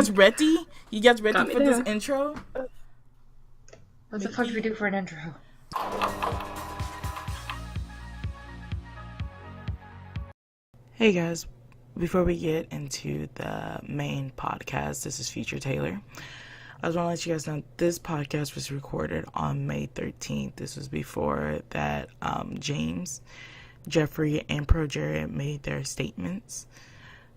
guys ready? You guys ready for this intro? What the fuck do we do for an intro? Hey guys, before we get into the main podcast, this is Future Taylor. I just want to let you guys know this podcast was recorded on May 13th. This was before that James, Jeffrey, and Pro Jared made their statements.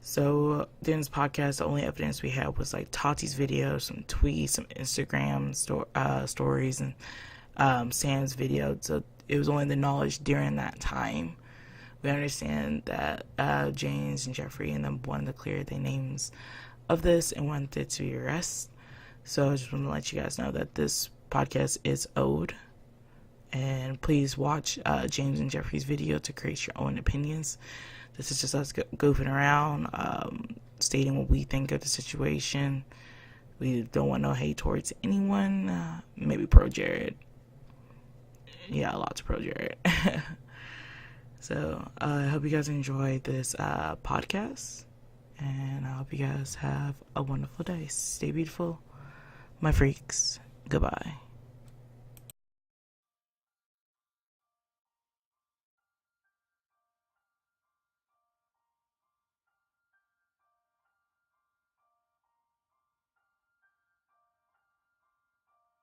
So during this podcast, the only evidence we had was like Tati's video, some tweets, some Instagram stories, and Sam's video. So it was only the knowledge during that time. We understand that James and Jeffrey and them wanted to clear the names of this and wanted it to be arrested. So I just want to let you guys know that this podcast is owed. And please watch James and Jeffrey's video to create your own opinions. This is just us goofing around, stating what we think of the situation. We don't want no hate towards anyone. Maybe Pro Jared. Yeah, lots of Pro Jared. So I hope you guys enjoy this podcast. And I hope you guys have a wonderful day. Stay beautiful, my freaks. Goodbye.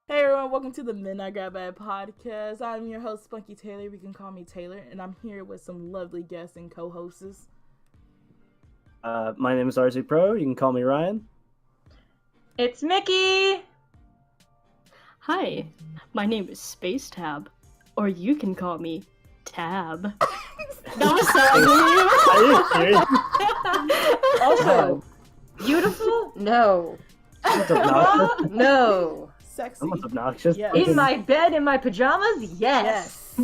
Hey everyone, welcome to the Midnightgrabbag podcast. I'm your host, Spunky Taylor. You can call me Taylor, and I'm here with some lovely guests and co-hosts. My name is RZ Pro. You can call me Ryan. It's Mickey! Hi, my name is Space Tab, or you can call me Tab. That was so ugly. Also, beautiful? No. No. Sexy. Someone's obnoxious. Yes. In my bed, in my pajamas? Yes.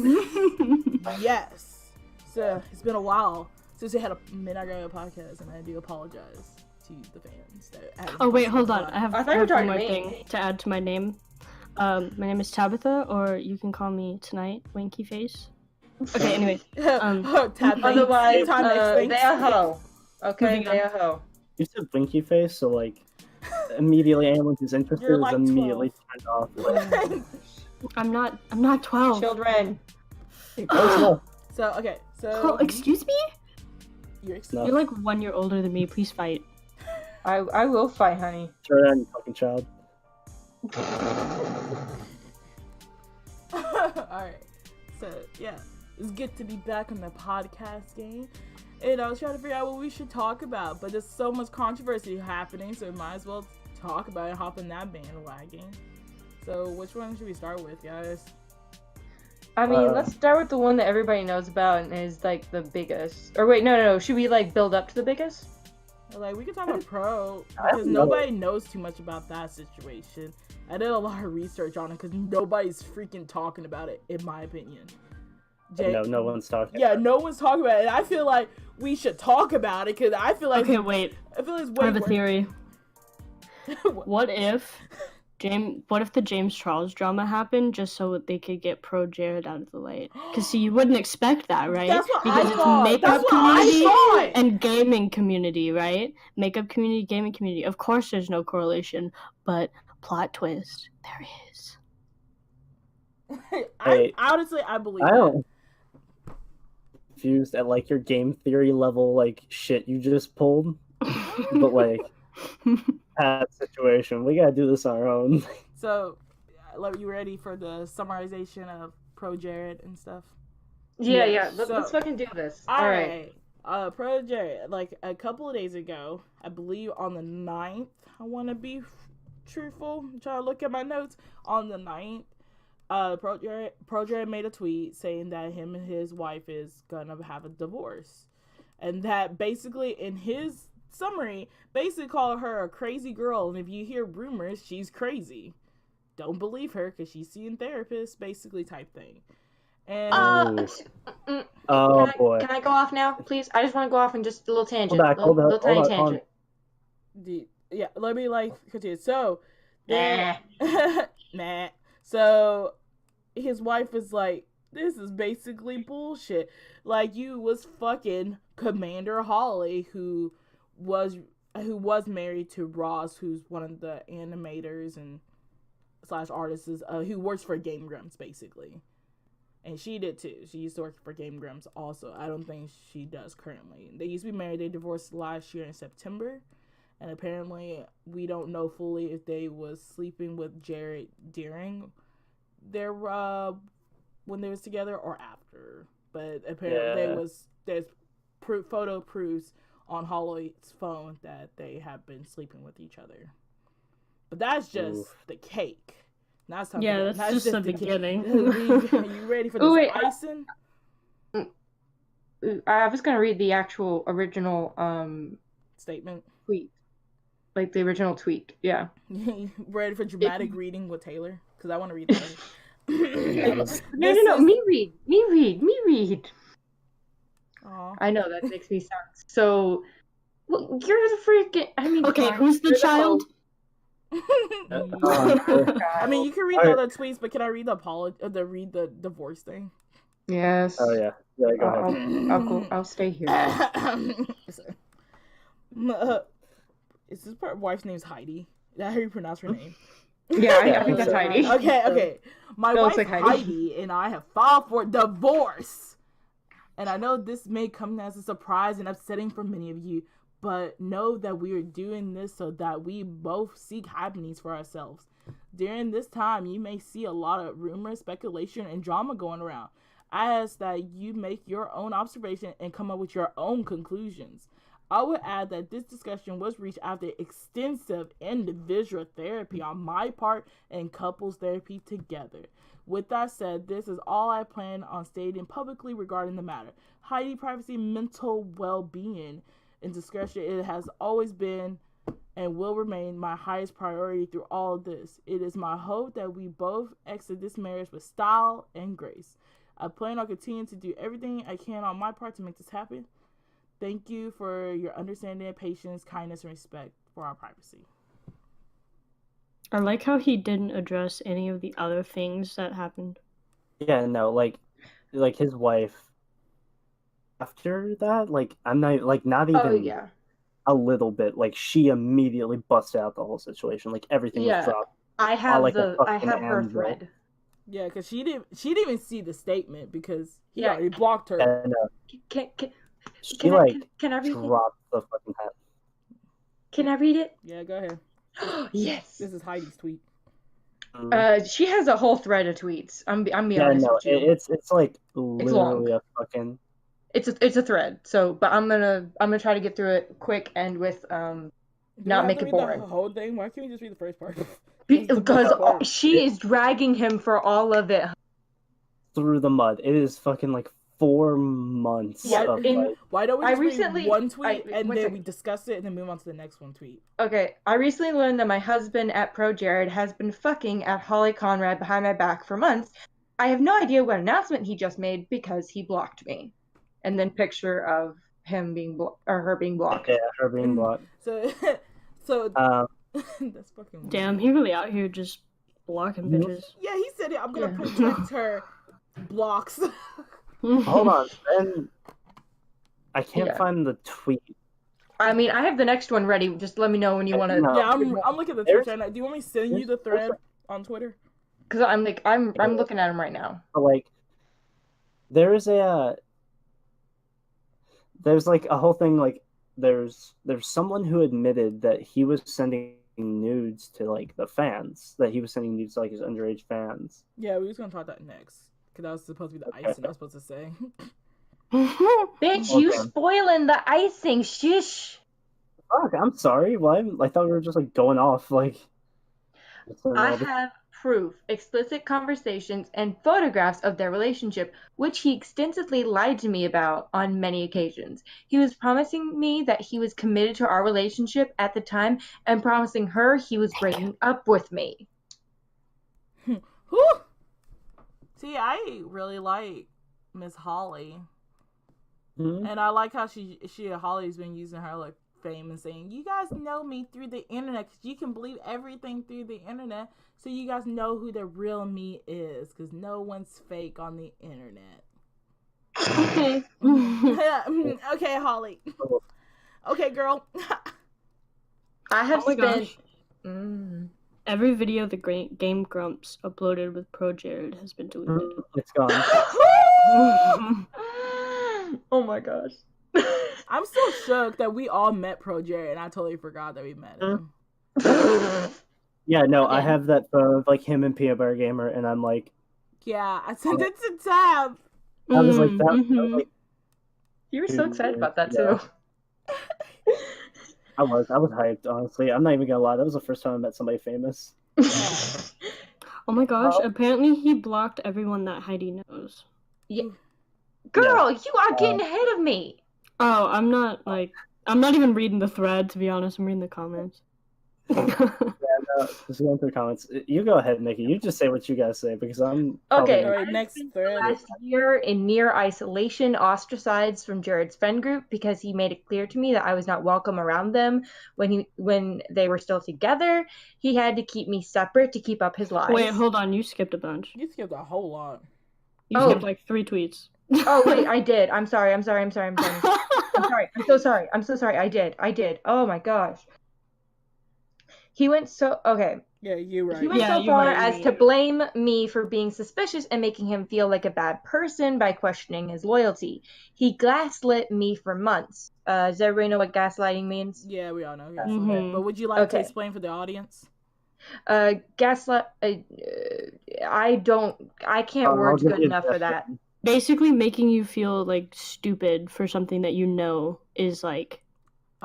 Yes. So, it's been a while since we had a Midnightgrabbag podcast, and I do apologize to the fans. Oh wait, hold on. I have I thought you were one talking more to me. thing to add to my name. My name is Tabitha, or you can call me Tonight, Winky Face. Okay, anyway. Otherwise, they a hoe. Okay, Moving they a hoe. You said blinky face, so like immediately anyone who's interested You're is like immediately turned off. Like, I'm not 12. Children. oh, So, okay. So, Oh, excuse me? you're No. You're like 1 year older than me. Please fight. I will fight, honey. turn on, you fucking child. Alright. So, yeah. It's good to be back on the podcast game. And I was trying to figure out what we should talk about, but there's so much controversy happening, so we might as well talk about it, hop in that bandwagon. So, which one should we start with, guys? I mean, let's start with the one that everybody knows about and is like the biggest. Or wait, no. Should we like build up to the biggest? Like, we could talk about Pro, I don't because know. nobody knows too much about that situation. I did a lot of research on it, because nobody's freaking talking about it, in my opinion. No one's talking. Yeah, no one's talking about it, and I feel like we should talk about it, because I feel like... Okay, wait. I feel like it's I way have a worse. theory. What? What if the James Charles drama happened just so they could get Pro Jared out of the light? Because see, you wouldn't expect that, right? That's what because I it's thought. makeup That's what I community thought. and gaming community, right? Makeup community, gaming community. Of course, there's no correlation, but plot twist, there is. I honestly, I believe I that. don't. Confused at like your game theory level, like shit you just pulled, but like that situation, we gotta do this on our own. So, you ready for the summarization of Pro Jared and stuff? Yeah. So- Let's fucking do this. Alright. Pro Jared, like a couple of days ago, I believe on the 9th, I want to be truthful, I'm trying to look at my notes. On the 9th, Pro Jared made a tweet saying that him and his wife is gonna have a divorce. And that basically, in his summary, basically called her a crazy girl. And if you hear rumors, she's crazy. Don't believe her because she's seeing therapists, basically type thing. And Oh boy. Can I go off now, please? I just want to go off and just a little tangent. Hold little tiny on. tangent. yeah, let me continue. So, Nah. nah. So, his wife is like, this is basically bullshit. Like, you was fucking Commander Holly, who was who was married to Ross, who's one of the animators and / artists, who works for Game Grumps, basically. And she did too. She used to work for Game Grumps also. I don't think she does currently. They used to be married. They divorced last year in September. And apparently, we don't know fully if they was sleeping with Jared during their, when they was together or after. But apparently there's photo proofs on Holly's phone that they have been sleeping with each other. But that's just the cake. That's just the beginning. Are you ready for this icing? I was gonna read the actual original statement tweet, like the original tweet. Yeah. Ready for dramatic reading with Taylor? Because I want to read that. No. Me read. Aww. I know that makes me sound so. Well, you're the freaking. I mean, okay, who's the child? I mean, you can read the other tweets, but can I read the divorce thing? Yes. Oh yeah. Yeah, go ahead. I'll stay here. Is this wife's name's Heidi? Is that how you pronounce her name? Yeah, I think that's Heidi. Okay. My wife Heidi and I have filed for divorce. And I know this may come as a surprise and upsetting for many of you, but know that we are doing this so that we both seek happiness for ourselves. During this time, you may see a lot of rumors, speculation, and drama going around. I ask that you make your own observation and come up with your own conclusions. I would add that this discussion was reached after extensive individual therapy on my part and couples therapy together. With that said, this is all I plan on stating publicly regarding the matter. Heidi, privacy, mental well-being, and discretion, it has always been and will remain my highest priority through all of this. It is my hope that we both exit this marriage with style and grace. I plan on continuing to do everything I can on my part to make this happen. Thank you for your understanding, patience, kindness, and respect for our privacy. I like how he didn't address any of the other things that happened. Yeah, no, like his wife. After that, I'm not even a little bit. She immediately busted out the whole situation. Everything was dropped. I have her thread. Yeah, because she didn't even see the statement because he already blocked her. And, Can I read dropped the fucking hat. Can I read it? Yeah, go ahead. Yes. This is Heidi's tweet. She has a whole thread of tweets. I'm being honest with you. It's literally a fucking. It's a thread. So, but I'm gonna try to get through it quick and with not make it boring. The whole thing. Why can't we just read the first part? Because she is dragging him for all of it. Through the mud. It is fucking 4 months. Yeah, why don't we just read one tweet and then we discuss it and then move on to the next one tweet? Okay, I recently learned that my husband at Pro Jared has been fucking at Holly Conrad behind my back for months. I have no idea what announcement he just made because he blocked me. And then picture of him being or her being blocked. Yeah, her being blocked. So that's fucking weird. Damn, he really out here just blocking bitches. Yeah, he said I'm gonna protect her blocks. Hold on, then I can't find the tweet. I mean, I have the next one ready. Just let me know when you want to. Yeah, I'm looking at the Twitter right now. Do you want me to send you the thread on Twitter? Because I'm looking at him right now. There's a whole thing. There's someone who admitted that he was sending nudes to the fans. That he was sending nudes to his underage fans. Yeah, we was gonna talk that next. Because that was supposed to be the icing I was supposed to say. Bitch, you spoiling the icing. Shush. Fuck, I'm sorry. Why? I thought we were just going off. I have proof, explicit conversations, and photographs of their relationship, which he extensively lied to me about on many occasions. He was promising me that he was committed to our relationship at the time and promising her he was breaking up with me. Whew. See, I really like Miss Holly, and I like how Holly's been using her fame and saying, "You guys know me through the internet because you can believe everything through the internet, so you guys know who the real me is because no one's fake on the internet." Okay. Okay, Holly. Okay, girl. I have Oh my spent. gosh. Every video the Game Grumps uploaded with Pro Jared has been deleted. It's gone. Oh my gosh. I'm still shook that we all met Pro Jared, and I totally forgot that we met him. Yeah, no, I have that photo of like him and Peanut Butter Gamer, and I'm like, yeah, I sent it to Tab. I was like, that was like, you were so excited about that too. I was hyped, honestly. I'm not even gonna lie, that was the first time I met somebody famous. Oh my gosh, apparently he blocked everyone that Heidi knows. Yeah. Girl, you are getting ahead of me. Oh, I'm not even reading the thread, to be honest. I'm reading the comments. Just going through the comments. You go ahead, Nikki. You just say what you guys say, because I'm okay. Alright, next thread. Last year in near isolation, ostracized from Jared's friend group because he made it clear to me that I was not welcome around them when they were still together. He had to keep me separate to keep up his lies. Wait, hold on. You skipped a bunch. You skipped a whole lot. You skipped like 3 tweets. Oh wait, I did. I'm sorry. I'm sorry. I'm so sorry. I did. Oh my gosh. He went so okay. Yeah, you're right. He went so far as to blame me for being suspicious and making him feel like a bad person by questioning his loyalty. He gaslit me for months. Does everybody know what gaslighting means? Yeah, we all know gaslighting. But would you like to explain for the audience? Gaslight. I can't words good enough for that. Basically, making you feel like stupid for something that you know is like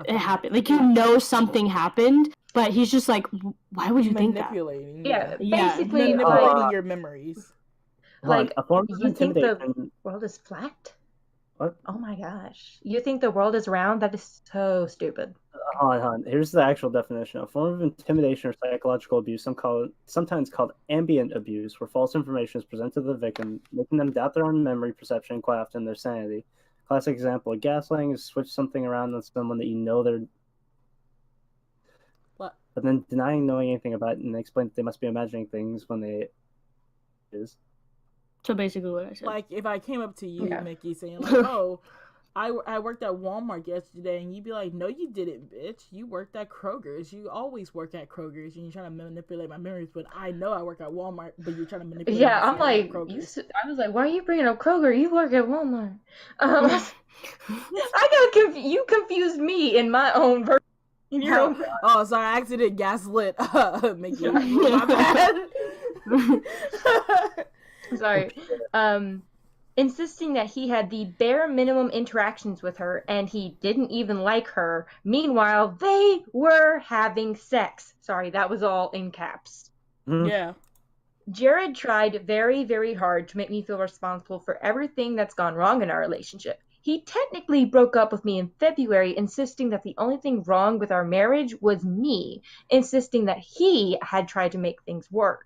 it happened. Like you know something happened. But he's just like, why would you think that? Manipulating. Yeah, basically manipulating your memories. Like, a form of you think intimidation. the world is flat? What? Oh my gosh. You think the world is round? That is so stupid. Hold on. Here's the actual definition. A form of intimidation or psychological abuse, sometimes called ambient abuse, where false information is presented to the victim, making them doubt their own memory, perception, and quite often their sanity. Classic example of gaslighting is switch something around on someone that you know they're... But then denying knowing anything about it and explain that they must be imagining things when they is. So basically what I said. Like, if I came up to you, Mickey, saying, like, oh, I worked at Walmart yesterday, and you'd be like, no, you didn't, bitch. You worked at Kroger's. You always work at Kroger's, and you're trying to manipulate my memories, but I know I work at Walmart, but you're trying to manipulate my I'm like, I was like, why are you bringing up Kroger? You work at Walmart. You confused me in my own version. Oh, sorry, I accidentally gaslit Mickey. My bad. Sorry. Insisting that he had the bare minimum interactions with her and he didn't even like her. Meanwhile, they were having sex. Sorry, that was all in caps. Yeah. Jared tried very, very hard to make me feel responsible for everything that's gone wrong in our relationship. He technically broke up with me in February, insisting that the only thing wrong with our marriage was me, insisting that he had tried to make things work.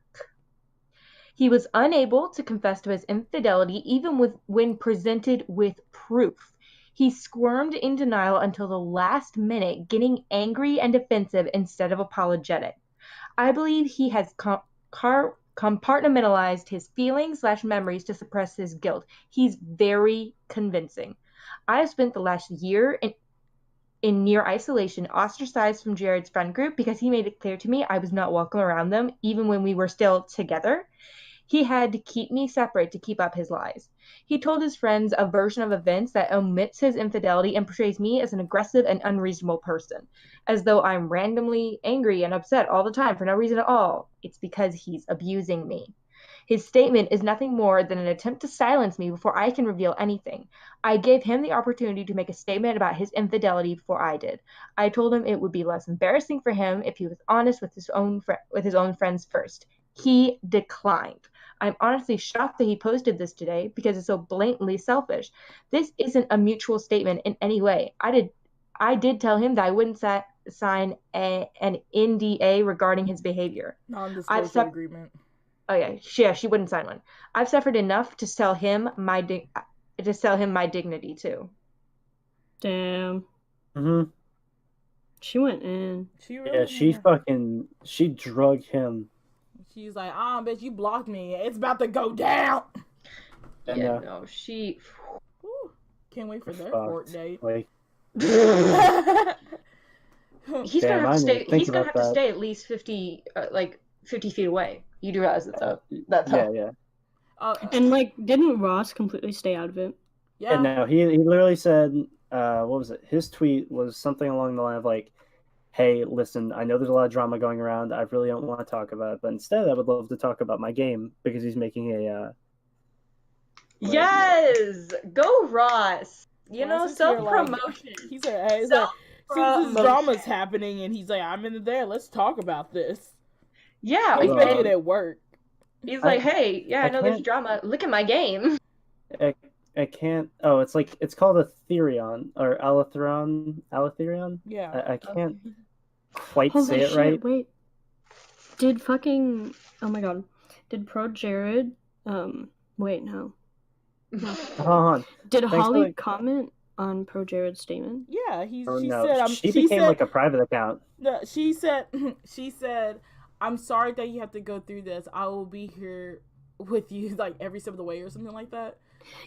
He was unable to confess to his infidelity even when presented with proof. He squirmed in denial until the last minute, getting angry and defensive instead of apologetic. I believe he has compartmentalized his feelings/memories to suppress his guilt. He's very convincing. I have spent the last year in near isolation, ostracized from Jared's friend group because he made it clear to me I was not welcome around them, even when we were still together. He had to keep me separate to keep up his lies. He told his friends a version of events that omits his infidelity and portrays me as an aggressive and unreasonable person, as though I'm randomly angry and upset all the time for no reason at all. It's because he's abusing me. His statement is nothing more than an attempt to silence me before I can reveal anything. I gave him the opportunity to make a statement about his infidelity before I did. I told him it would be less embarrassing for him if he was honest with his own friends first. He declined. I'm honestly shocked that he posted this today because it's so blatantly selfish. This isn't a mutual statement in any way. I did tell him that I wouldn't sign an NDA regarding his behavior. Non-disclosure agreement. Oh yeah, she wouldn't sign one. I've suffered enough to sell him my dignity too. Damn. Mm-hmm. She went in. She drug him. She's like, bitch, you blocked me. It's about to go down. Yeah, no, she... Can't wait for their court date. Like... He's gonna have to stay. He's gonna have to stay at least 50 feet away. You do realize that's how. Yeah. And didn't Ross completely stay out of it? Yeah. And no, he literally said, what was it? His tweet was something along the line of hey, listen, I know there's a lot of drama going around. I really don't want to talk about it, but instead I would love to talk about my game because he's making a Yes! Go Ross! Self-promotion. He's like, since this drama's happening, and he's like, I'm in there, let's talk about this. Yeah. He's making it work. He's like, hey, I know there's drama. Look at my game. I can't. Oh, it's called Aetherion or Aletherion. Yeah. I can't quite say it right. Wait. Did fucking oh my god? Did Pro Jared? Wait, no. Hold on. Did Holly comment on Pro Jared's statement? Yeah, she became like a private account. No, she said, I'm sorry that you have to go through this. I will be here with you every step of the way or something like that.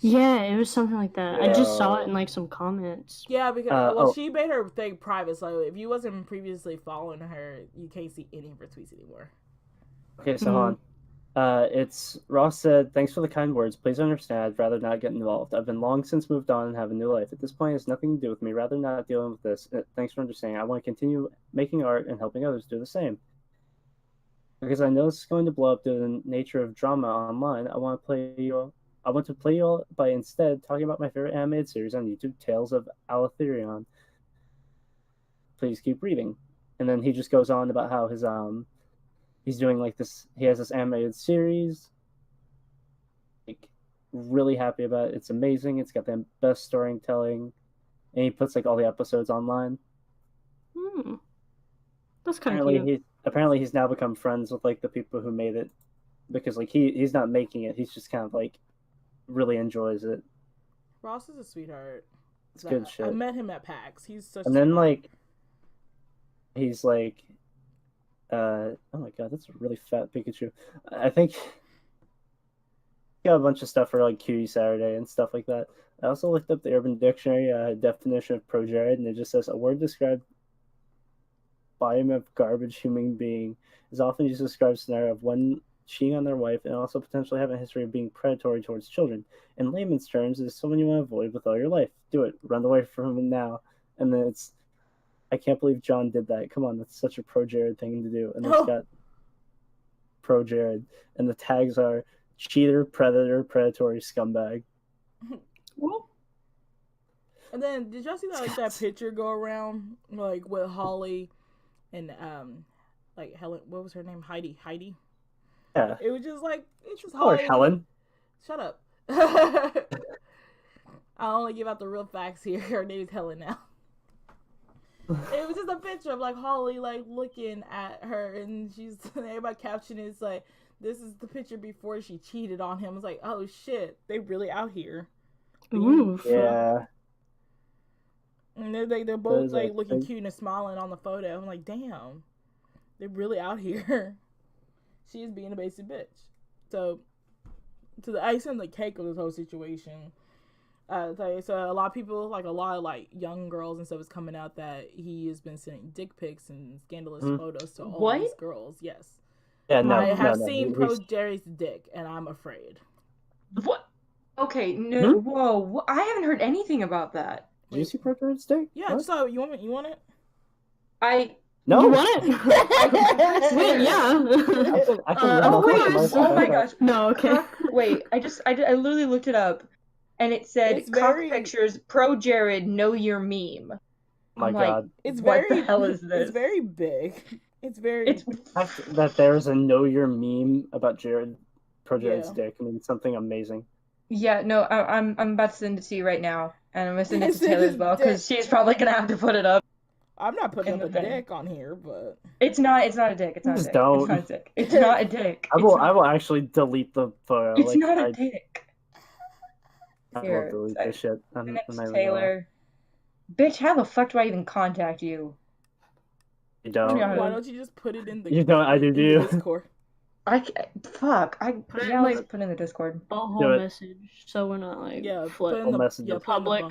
Yeah, it was something like that. I just saw it in some comments. Yeah, because she made her thing private, so if you wasn't previously following her, you can't see any of her tweets anymore. Okay, so hold on. It's Ross said, thanks for the kind words. Please understand, I'd rather not get involved. I've been long since moved on and have a new life. At this point, it has nothing to do with me. Rather not dealing with this. Thanks for understanding. I want to continue making art and helping others do the same. Because I know this is going to blow up due to the nature of drama online. I want to play you all by instead talking about my favorite animated series on YouTube, Tales of Aletherion. Please keep reading. And then he just goes on about how his he's doing this. He has this animated series. Really happy about it. It's amazing. It's got the best storytelling, and he puts all the episodes online. That's kind of cute. Apparently he's now become friends with the people who made it, because he's not making it. He's just kind of really enjoys it. Ross is a sweetheart. It's good shit. I met him at PAX. He's such. And then he's oh my god, that's a really fat Pikachu. I think he got a bunch of stuff for Cutie Saturday and stuff like that. I also looked up the Urban Dictionary definition of progerid, and it just says a word described volume of garbage human being is often used to describe a scenario of one cheating on their wife and also potentially having a history of being predatory towards children. In layman's terms, it is someone you want to avoid with all your life. Do it. Run away from him now. And then I can't believe John did that. Come on, that's such a Pro Jared thing to do. And it's got Pro Jared. And the tags are cheater, predator, predatory, scumbag. And then, did y'all see that picture go around, with Holly and, Helen, what was her name? Heidi? Yeah. It was just it's just Or Holly. Helen. Shut up. I only give out the real facts here. Her name is Helen now. It was just a picture of Holly looking at her, and everybody caption is this is the picture before she cheated on him. It's oh shit, they really out here. Ooh. Yeah. And they're both looking cute and smiling on the photo. I'm like, damn, they're really out here. She is being a basic bitch. So, to the icing on the cake of this whole situation, so a lot of people, a lot of young girls and stuff, is coming out that he has been sending dick pics and scandalous photos to all these girls. Yes. Yeah, no. I have seen Pro Jerry's dick, and I'm afraid. What? Okay, no, whoa, I haven't heard anything about that. Did you see Pro Jared's dick? Yeah, what? So you want it? No. You want it? Wait, yeah. Oh my gosh. No, okay. Wait, I literally looked it up, and it said cock pictures. Pro Jared, know your meme. Oh my god. What the hell is this? It's very big. It's that there's a know your meme about Pro Jared's dick. I mean, it's something amazing. Yeah, no, I'm about to send it to you right now, and I'm gonna send it to Taylor as well, because she's probably gonna have to put it up. I'm not putting up a dick on here, but it's not a dick. It's not a dick. Don't. It's not a dick. It's not a dick. I will actually delete the photo. It's not a dick. I will delete this shit. Taylor. Bitch, how the fuck do I even contact you? You don't. Why don't you just put it in the You don't, I do. Discord? Let's put it in the Discord. A whole message, so we're not put in the public.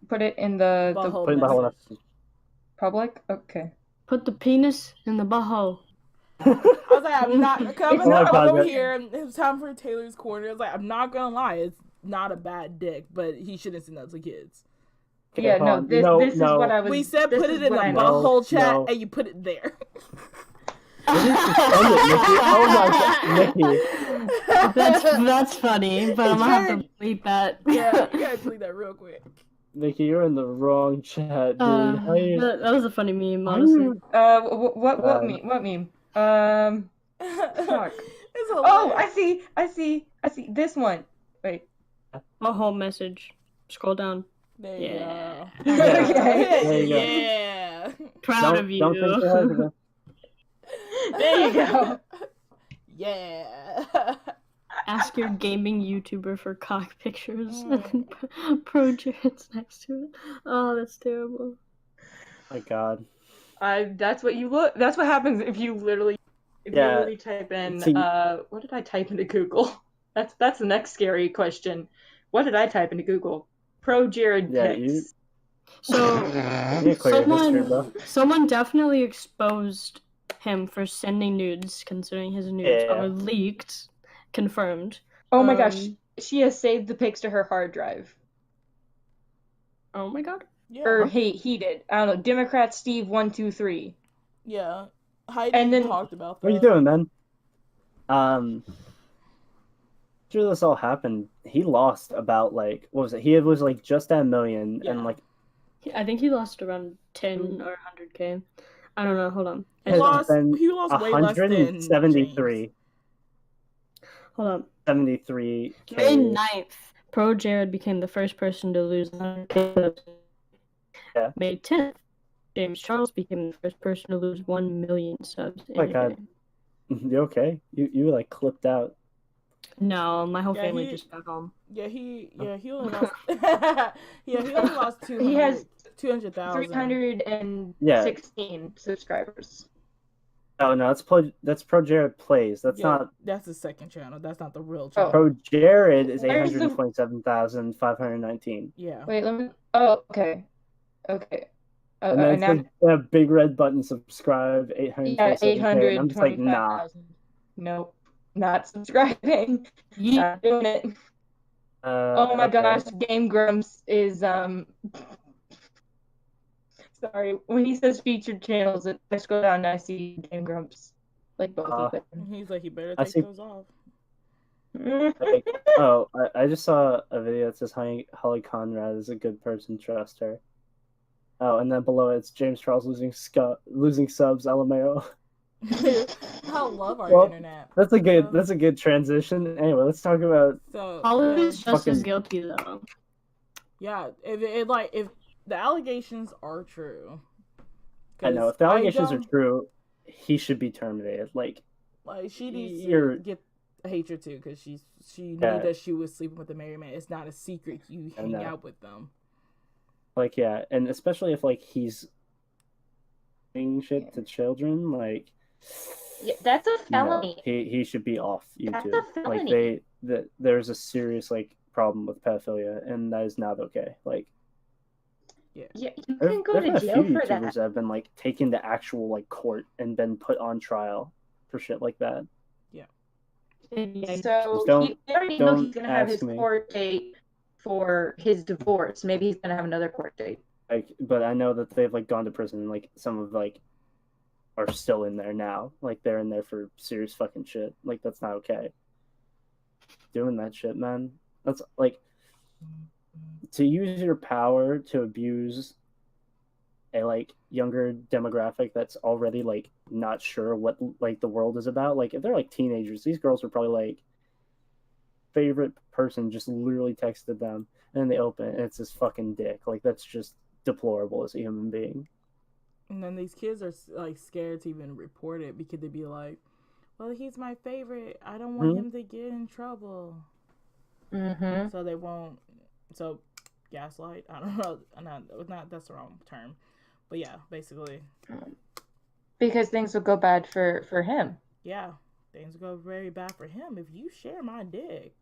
Put it in the put in the whole message. Public? Okay. Put the penis in the butthole. I was like, I'm not coming over God, here. It was time for Taylor's Corner. I was like, I'm not gonna lie, it's not a bad dick, but he shouldn't send that to kids. Okay, Yeah, no, this is what I was. We said put it in the butthole chat, and you put it there. Nikki. That's funny, but I'm gonna have to delete that. Yeah, you gotta delete that real quick. Nikki, you're in the wrong chat, dude. That was a funny meme, honestly. What meme? Fuck. Oh, I see. This one. Wait. A whole message. Scroll down. There you go. Yeah. Proud of you. Don't think so hard again. There you go. Yeah. Ask your gaming YouTuber for cock pictures, and then Pro Jared's next to it. Oh, that's terrible. My God. That's what you look. That's what happens if you literally type in. What did I type into Google? That's the next scary question. What did I type into Google? Pro Jared pics. So someone definitely exposed him for sending nudes, considering his nudes are leaked, confirmed. Oh my gosh, she has saved the pics to her hard drive. Oh my God. Yeah. Or he did. I don't know. Democrat Steve 123. Yeah. Heidi talked about that. What are you doing, man? After this all happened, he lost about what was it? He was just at $1 million, and I think he lost around 10 or 100K. I don't know. Hold on. He lost way less than 173. Hold on. 73K. May 9th, Pro Jared became the first person to lose 100K. Yeah. May 10th, James Charles became the first person to lose 1 million subs. Oh my God. You okay? You clipped out. No, my whole family just got home. Yeah, he only lost. He only lost 200. He has 200,000. 316 subscribers. Oh no, that's Pro Jared Plays. That's not. That's the second channel. That's not the real channel. Pro Jared is 827,519. Yeah. Wait, let me. Oh, okay. And then a big red button, subscribe, 800. Yeah, 800. I'm just like, nah. Nope. Not subscribing. Yeah. Not doing it. Oh my gosh, Game Grumps is sorry. When he says featured channels, I scroll down and I see Game Grumps. Both of them. He's like, you better take those off. I just saw a video that says Holly Conrad is a good person, trust her. Oh, and then below it's James Charles losing subs, LMAO. I love our internet. That's a good transition. Anyway, let's talk about. So Holly is just as guilty though. Yeah, if the allegations are true. I know if the allegations are true, he should be terminated. She needs to get hatred too, because she knew that she was sleeping with a married man. It's not a secret you hang out with them. And especially if he's doing shit to children, yeah, that's a felony. He should be off YouTube. That's a felony. There's a serious problem with pedophilia, and that is not okay. Yeah, you can go to jail for that. YouTubers have been taken to actual court and been put on trial for shit like that. Yeah. So he already know he's gonna have his court date for his divorce. Maybe he's gonna have another court date. But I know that they've gone to prison. Some of are still in there now. They're in there for serious fucking shit. That's not okay. Doing that shit, man. That's to use your power to abuse a younger demographic that's already not sure what the world is about. If they're teenagers, these girls are probably favorite person just literally texted them, and then they open it and it's this fucking dick. That's just deplorable as a human being. And then these kids are scared to even report it because they'd be like, well, he's my favorite, I don't want him to get in trouble. So they won't. So gaslight, I don't know, not that's the wrong term, but yeah, basically because things will go bad for him. Yeah, things will go very bad for him if you share my dick.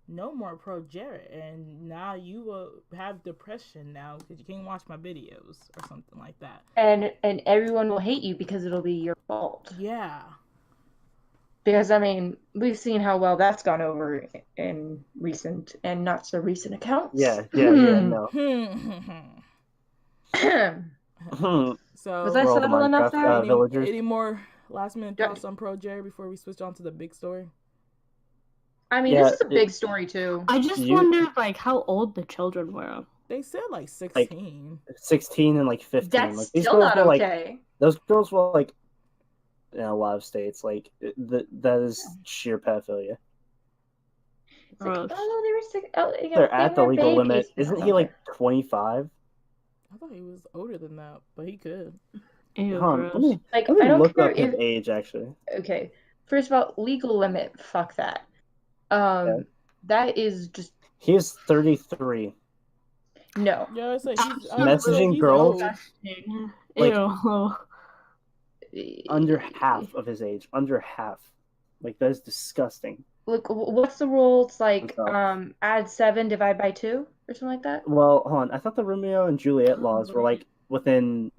no more pro Jared, and now you will have depression now because you can't watch my videos or something like that. And everyone will hate you because it'll be your fault. Yeah. Because, I mean, we've seen how well that's gone over in recent and not so recent accounts. Yeah, no. So, was I subtle enough there? Any more last minute thoughts on Pro Jerry before we switch on to the big story? I mean, this is a big story, too. I just wonder, like, how old the children were. They said, like, 16. Like, 16 and, like, 15. That's like, still not okay. Like, those girls were, like, in a lot of states, like, that is sheer pedophilia. Like, they were sick. They're at the legal limit. Isn't he, like, 25? I thought he was older than that, but he could. Ew, let me I don't look care up his age, actually. Okay. First of all, legal limit, fuck that. That is just... He is 33. No. Yeah, it's like messaging girls like, under half of his age. Under half. Like, that is disgusting. Look, what's the rule? It's like, add 7, divide by 2, or something like that? Well, hold on. I thought the Romeo and Juliet laws were, like, within...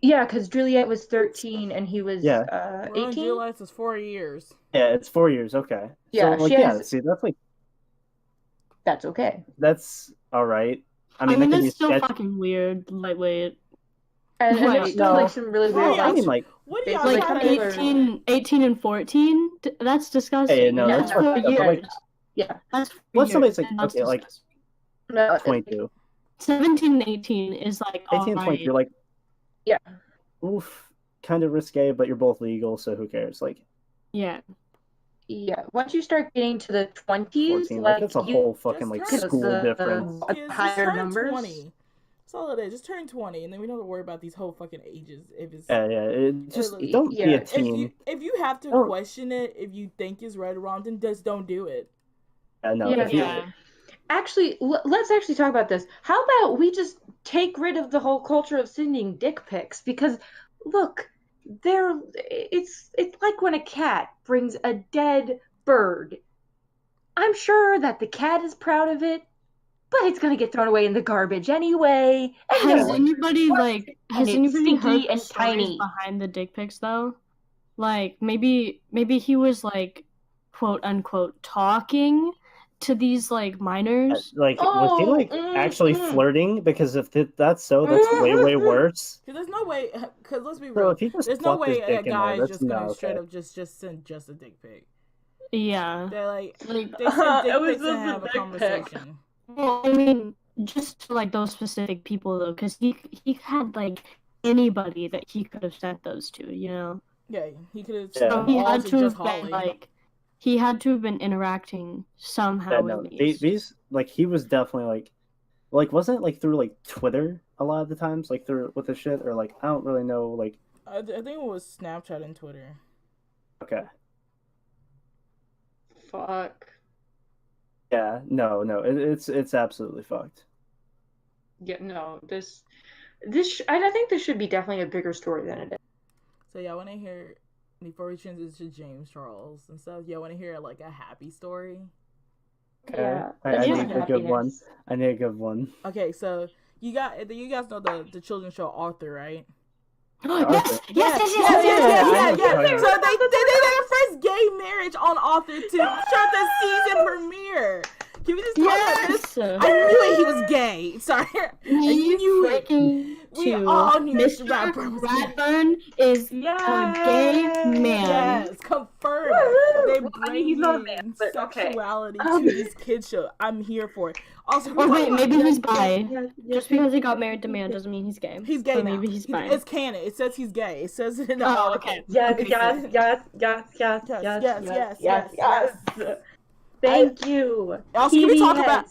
Yeah, because Juliet was 13 and he was 18? Juliet is 4 years. Yeah, it's 4 years, okay. Yeah, so, like, see, that's, like... That's okay. That's alright. I mean that's still fucking weird, lightweight. And there's still, like, some really weird... I mean, like... What do y'all like 18 and 14? That's disgusting. Hey, no, that's 4 years. Like, yeah. That's 4 what's years. Somebody's like, okay, like... No, 22. 17 and 18 is, like, 18 and 20, you're like... Yeah. Oof, kind of risque, but you're both legal, so who cares? Like, yeah. Once you start getting to the 20s, 14, like that's a whole fucking like school difference. Higher numbers. 20. That's all it is. Just turn 20, and then we don't have to worry about these whole fucking ages. If it's Don't be a teen. If you have to question it, if you think it's right or wrong, then just don't do it. Actually, let's actually talk about this. How about we just take rid of the whole culture of sending dick pics? Because, look, it's like when a cat brings a dead bird. I'm sure that the cat is proud of it, but it's gonna get thrown away in the garbage anyway. Has anybody heard the stories tiny behind the dick pics though? Like maybe he was like quote unquote talking to these like minors. Was he like actually flirting? Because if that's so, that's way worse. Because there's no way. Because let's be real, there's no way a guy is just gonna straight up just send just a dick pic. Yeah. They're like they send dick pics and have a conversation. Well, I mean, just to, like those specific people though, because he had like anybody that he could have sent those to, you know. Yeah, he could have. So he had to have been like. He had to have been interacting somehow. These like he was definitely like wasn't it like through like Twitter a lot of the times, like through with the shit, or like I don't really know, like I think it was Snapchat and Twitter. Okay. Fuck. Yeah, no, it's absolutely fucked. Yeah, no, this I think this should be definitely a bigger story than it is. So yeah, I want to hear. Before we transition to James Charles and stuff, I want to hear like a happy story. Okay, yeah, I need a good one. I need a good one. Okay, so you guys know the children's show Arthur, right? Yes. So they did their first gay marriage on Arthur to show the season premiere. Can we just talk about this? I knew he was gay. Sorry. We all knew Mr. Radburn is a gay man. Yes, confirmed. They bring sexuality to this kid show. I'm here for it. Also, wait, maybe he's bi. Just because he got married to man doesn't mean he's gay. He's gay now. Maybe he's bi. It's canon. It says he's gay. It says it in the okay. Yes. Thank you. Also, can we talk about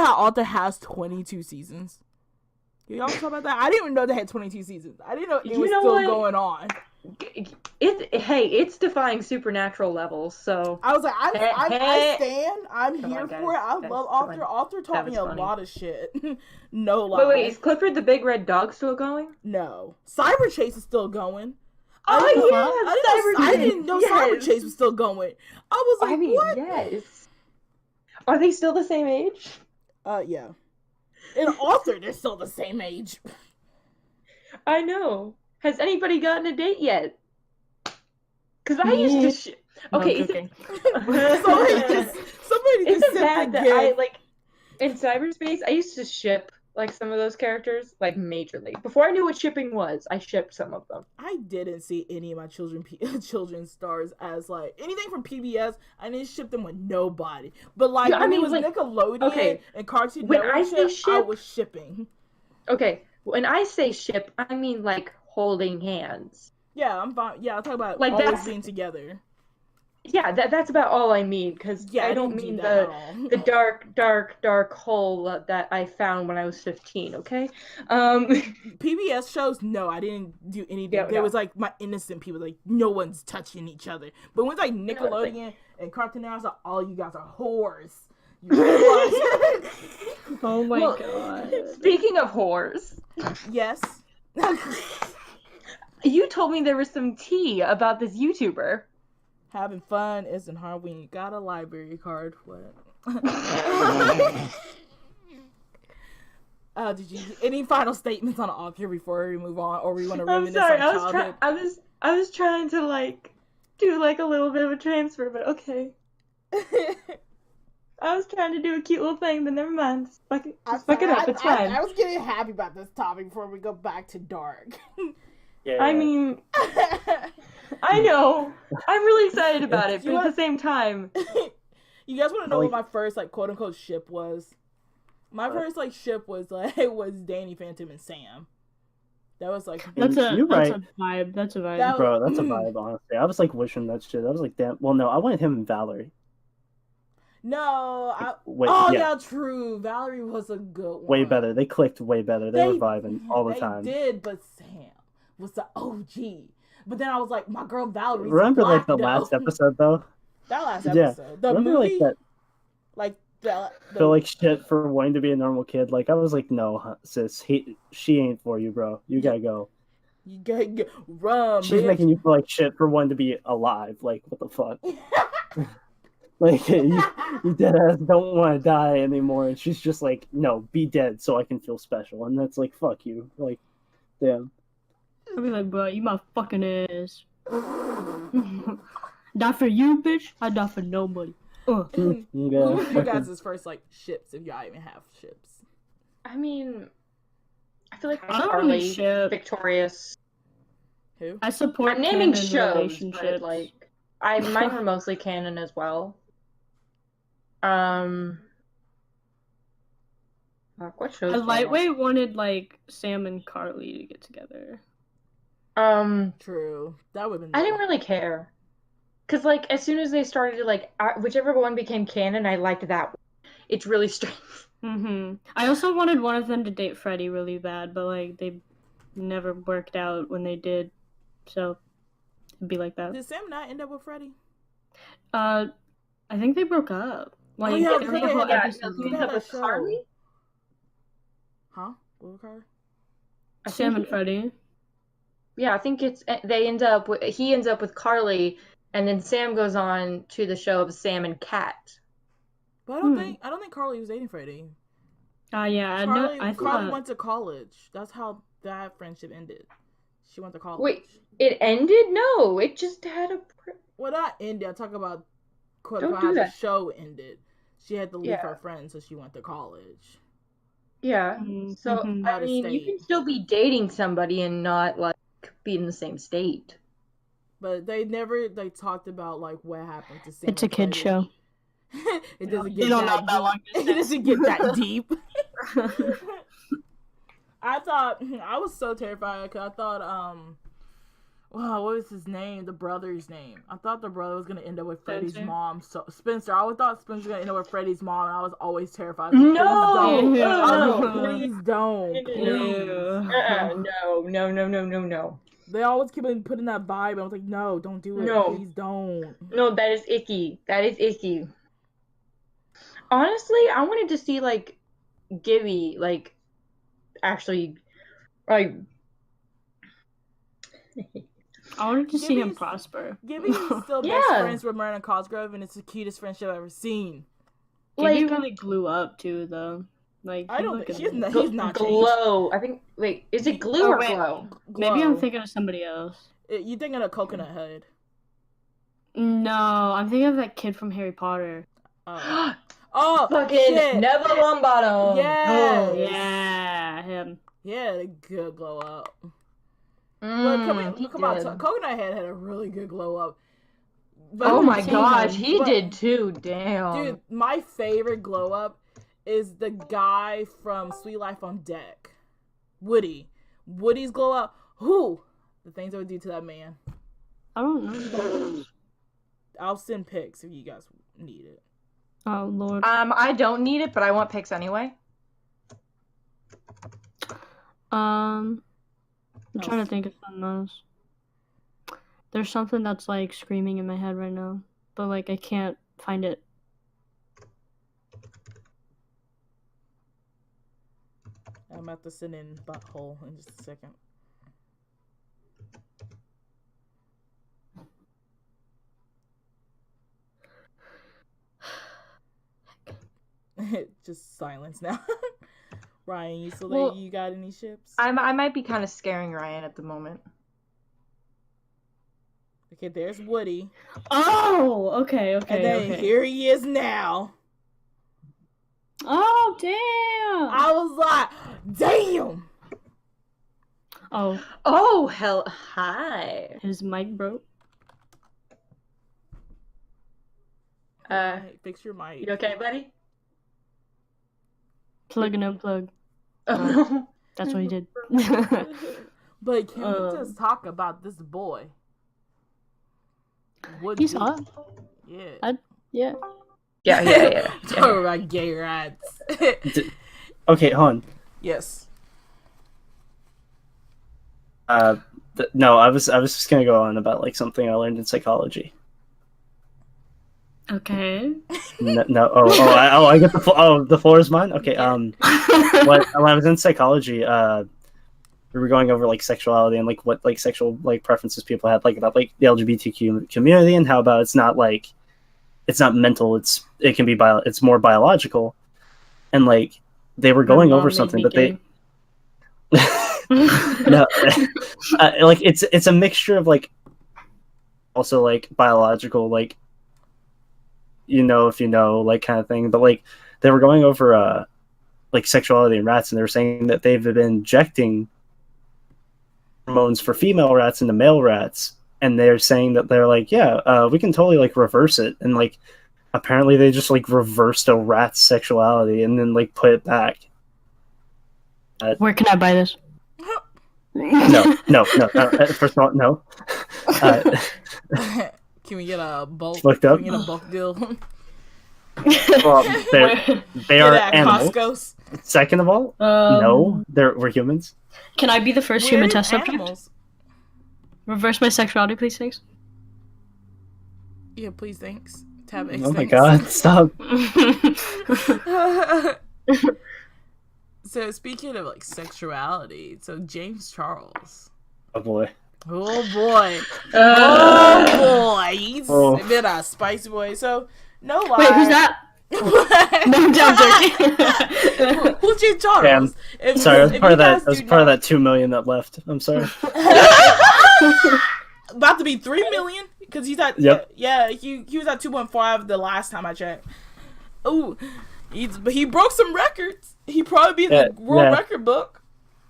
how Arthur has 22 seasons? Can y'all talk about that? I didn't even know they had 22 seasons. I didn't know it was still going on. It's defying supernatural levels. So I was like, I stand. I'm here for it. I love Arthur. Arthur taught me a lot of shit. No lie. Wait, is Clifford the Big Red Dog still going? No, Cyber Chase is still going. I didn't know Cyber Chase was still going. I was like, what? Yes. Are they still the same age? Yeah. In author, they're still the same age. I know. Has anybody gotten a date yet? Because I used to okay, joking. Somebody is just it bad that gift. I, like, in cyberspace, I used to ship, like, some of those characters, like, majorly. Before I knew what shipping was, I shipped some of them. I didn't see any of my children's stars as, like, anything from PBS. I didn't ship them with nobody. But, like, Yeah, when it was like, Nickelodeon and Cartoon Network, I was shipping. Okay, when I say ship, I mean, like, holding hands. Yeah, I'm fine. Yeah, I'm talking about like, always being together. Yeah, that's about all I mean, because I don't mean the dark hole that I found when I was 15, okay? PBS shows, no, I didn't do anything. Yeah, there was, like, my innocent people, like, no one's touching each other. But when it's, like, Nickelodeon and Cartoon Network, like, all you guys are whores. Oh my god. Speaking of whores. Yes. You told me there was some tea about this YouTuber. Having fun isn't hard when you got a library card. What? Did you any final statements on the author before we move on, or we want to reminisce on childhood? I was trying to, like, do, like, a little bit of a transfer, but okay. I was trying to do a cute little thing, but never mind. Fuck it up. It's fine. I was getting happy about this topic before we go back to dark. Yeah. I mean, I know. I'm really excited about it, but at the same time. You guys want to know what my first, like, quote unquote ship was? My first, like, ship was Danny Phantom and Sam. That was like that's a vibe. That's a vibe. Bro, that's a vibe, honestly. I was like wishing that shit. I was like, damn. Well, no, I wanted him and Valerie. No, yeah, true. Valerie was a good one. Way better. They clicked way better. They were vibing all the time. They did, but Sam was the OG. But then I was like, my girl Valerie. Remember, like, the last episode, though? That last episode. The remember, movie? like, that? Like, feel like shit for wanting to be a normal kid. Like, I was like, no, sis, she ain't for you, bro. You gotta go. You gotta go. Run, She's making you feel like shit for wanting to be alive. Like, what the fuck? Like, you dead ass don't want to die anymore. And she's just like, no, be dead so I can feel special. And that's like, fuck you. Like, damn. I'll be like, bro, you my fucking ass. Die for you, bitch. I die for nobody. Who you guys' first, like, ships, if y'all even have ships? I mean, I feel like Carly, Victorious. Who? I support I'm naming shows, but, like, mine were mostly canon as well. What shows? Lightweight wanted, like, Sam and Carly to get together. True. That would have been. I didn't really care. Because, like, as soon as they started to, like, whichever one became canon, I liked that one. It's really strange. Mm-hmm. I also wanted one of them to date Freddy really bad, but, like, they never worked out when they did. So, it'd be like that. Did Sam not end up with Freddy? I think they broke up. Like, he ended up with Carly? Huh? What was Carly? Sam and Freddy. Yeah, I think he ends up with Carly, and then Sam goes on to the show of Sam and Cat. But I don't think Carly was dating Freddy. Yeah, Carly went to college. That's how that friendship ended. She went to college. Wait, it ended? No, it just had a. Well, not ended. I talk about how the show ended. She had to leave her friends, so she went to college. Yeah. So I mean, you can still be dating somebody and not, like, be in the same state. But they talked about, like, what happened to Sam. It's a kid show. It doesn't get it doesn't get that deep. I was so terrified because I thought what was his name? The brother's name. I thought the brother was gonna end up with Freddy's mom. So Spencer. I always thought Spencer was gonna end up with Freddy's mom, and I was always terrified. Please don't. Please don't. No. They always keep putting that vibe. I was like, no, don't do it. No. Please don't. No, that is icky. Honestly, I wanted to see, like, Gibby, like, actually, like. I wanted to see him prosper. Gibby is still best friends with Myrna Cosgrove, and it's the cutest friendship I've ever seen. Gaby really glue up too, though. Like I don't think he's not glow. changed. I think. Wait, is it glue or glow? Maybe I'm thinking of somebody else. You thinking of Coconut Head? No, I'm thinking of that kid from Harry Potter. Oh, fucking shit. Neville Longbottom. Yeah. Oh, yeah, him. Yeah, a good glow up. Look, come on. Coconut Head had a really good glow up. But, oh my gosh, he did too. Damn. Dude, my favorite glow up is the guy from Sweet Life on Deck. Woody. Woody's glow up. Who? The things I would do to that man. I don't know. I'll send pics if you guys need it. Oh, Lord. I don't need it, but I want pics anyway. I'm trying to think of something else. There's something that's, like, screaming in my head right now, but, like, I can't find it. I'm about to send in butthole in just a second. Just silence now. Ryan, you got any ships? I might be kind of scaring Ryan at the moment. Okay, there's Woody. Oh, okay. And then here he is now. Oh, damn! I was like, damn! Oh, hell, hi. His mic broke. Fix your mic. You okay, buddy? Plug and unplug. Oh. That's what he did. But can we just talk about this boy? He's hot. Yeah. Yeah. Talk about gay rats. Okay, hold on. Yes. No, I was just gonna go on about like something I learned in psychology. Okay. No. I get the floor is mine. Okay. When I was in psychology, we were going over like sexuality and like what like sexual like preferences people had, like about like the LGBTQ community, and how about it's not mental, it can be it's more biological, and like they were going over something, but they no, like it's a mixture of like also like biological, like if you know, like kind of thing, but like they were going over like sexuality in rats, and they were saying that they've been injecting hormones for female rats into male rats, and they're saying that they're like, we can totally like reverse it, and like apparently they just like reversed a rat's sexuality and then like put it back. Where can I buy this? No. First of all, no. Can we get a bulk? Looked up. Can we get a bulk deal? Well, they are animals. Costco's. Second of all, no, we're humans. Can I be the first human test subject? Animals? Reverse my sexuality, please, thanks. Yeah, please, thanks. Tab X, oh my god, stop. So speaking of like sexuality, so James Charles. Oh boy. He's been a spicy boy. So no lie. Wait, who's that? No, I'm joking. Who's James Charles? Sorry, I was part of that. I was part of that 2 million that left. I'm sorry. About to be 3 million because he's at. Yep. Yeah, he was at 2.5 the last time I checked. Oh, but he broke some records. He probably be in the world record book.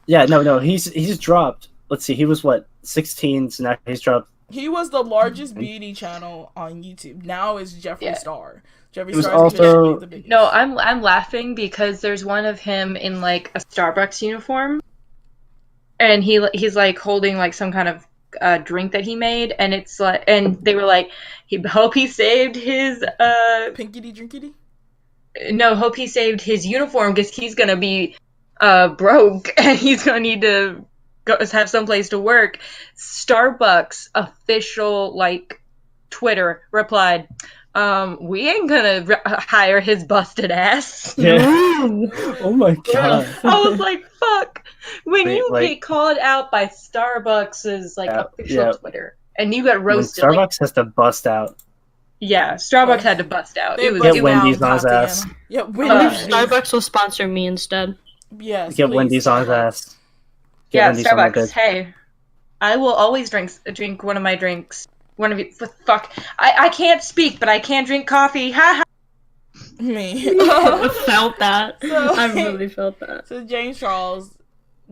Yeah, no, he's dropped. Let's see, he was what, 16, so now he's dropped. He was the largest beauty channel on YouTube. Now is Jeffree Star. Jeffree Star also the biggest. No, I'm laughing because there's one of him in like a Starbucks uniform, and he's like holding like some kind of drink that he made, and it's like, and they were like, hope he saved his pinkity drinkity. No, hope he saved his uniform because he's gonna be broke and he's gonna need to go have someplace to work. Starbucks official like Twitter replied, we ain't gonna hire his busted ass. Yeah. Oh my god. I was like, fuck. When you get called out by Starbucks' like official Twitter and you got roasted. When Starbucks has to bust out. Yeah, Starbucks had to bust out. It was get Wendy's on his ass. Yeah, Wendy's. Starbucks will sponsor me instead. Yes, get please, Wendy's on his ass. Yeah, Starbucks. Hey, I will always drink one of my drinks. One of you. Fuck. I can't speak, but I can drink coffee. Ha ha. Me. I felt that. I really felt that. So James Charles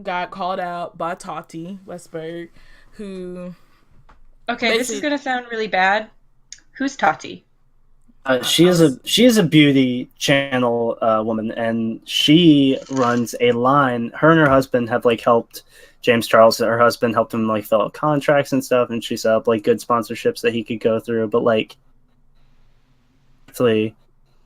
got called out by Tati Westberg, who... Okay, this is gonna sound really bad. Who's Tati? She is a beauty channel woman, and she runs a line. Her and her husband have like helped James Charles. Her husband helped him like fill out contracts and stuff, and she set up like good sponsorships that he could go through. But like, actually,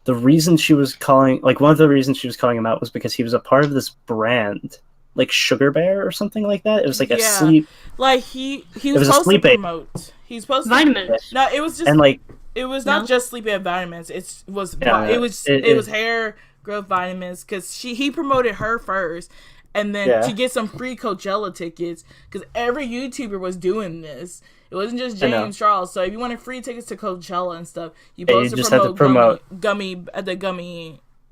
the reason she was calling, like one of the reasons she was calling him out was because he was a part of this brand, like Sugar Bear or something like that. It was like a sleep. Like he was supposed to promote. He's supposed to vitamins. No, it was just and like it was not just sleep aid vitamins. It was hair growth vitamins because he promoted her first, and then to get some free Coachella tickets because every YouTuber was doing this. It wasn't just James Charles. So if you wanted free tickets to Coachella and stuff, you just had to promote gummy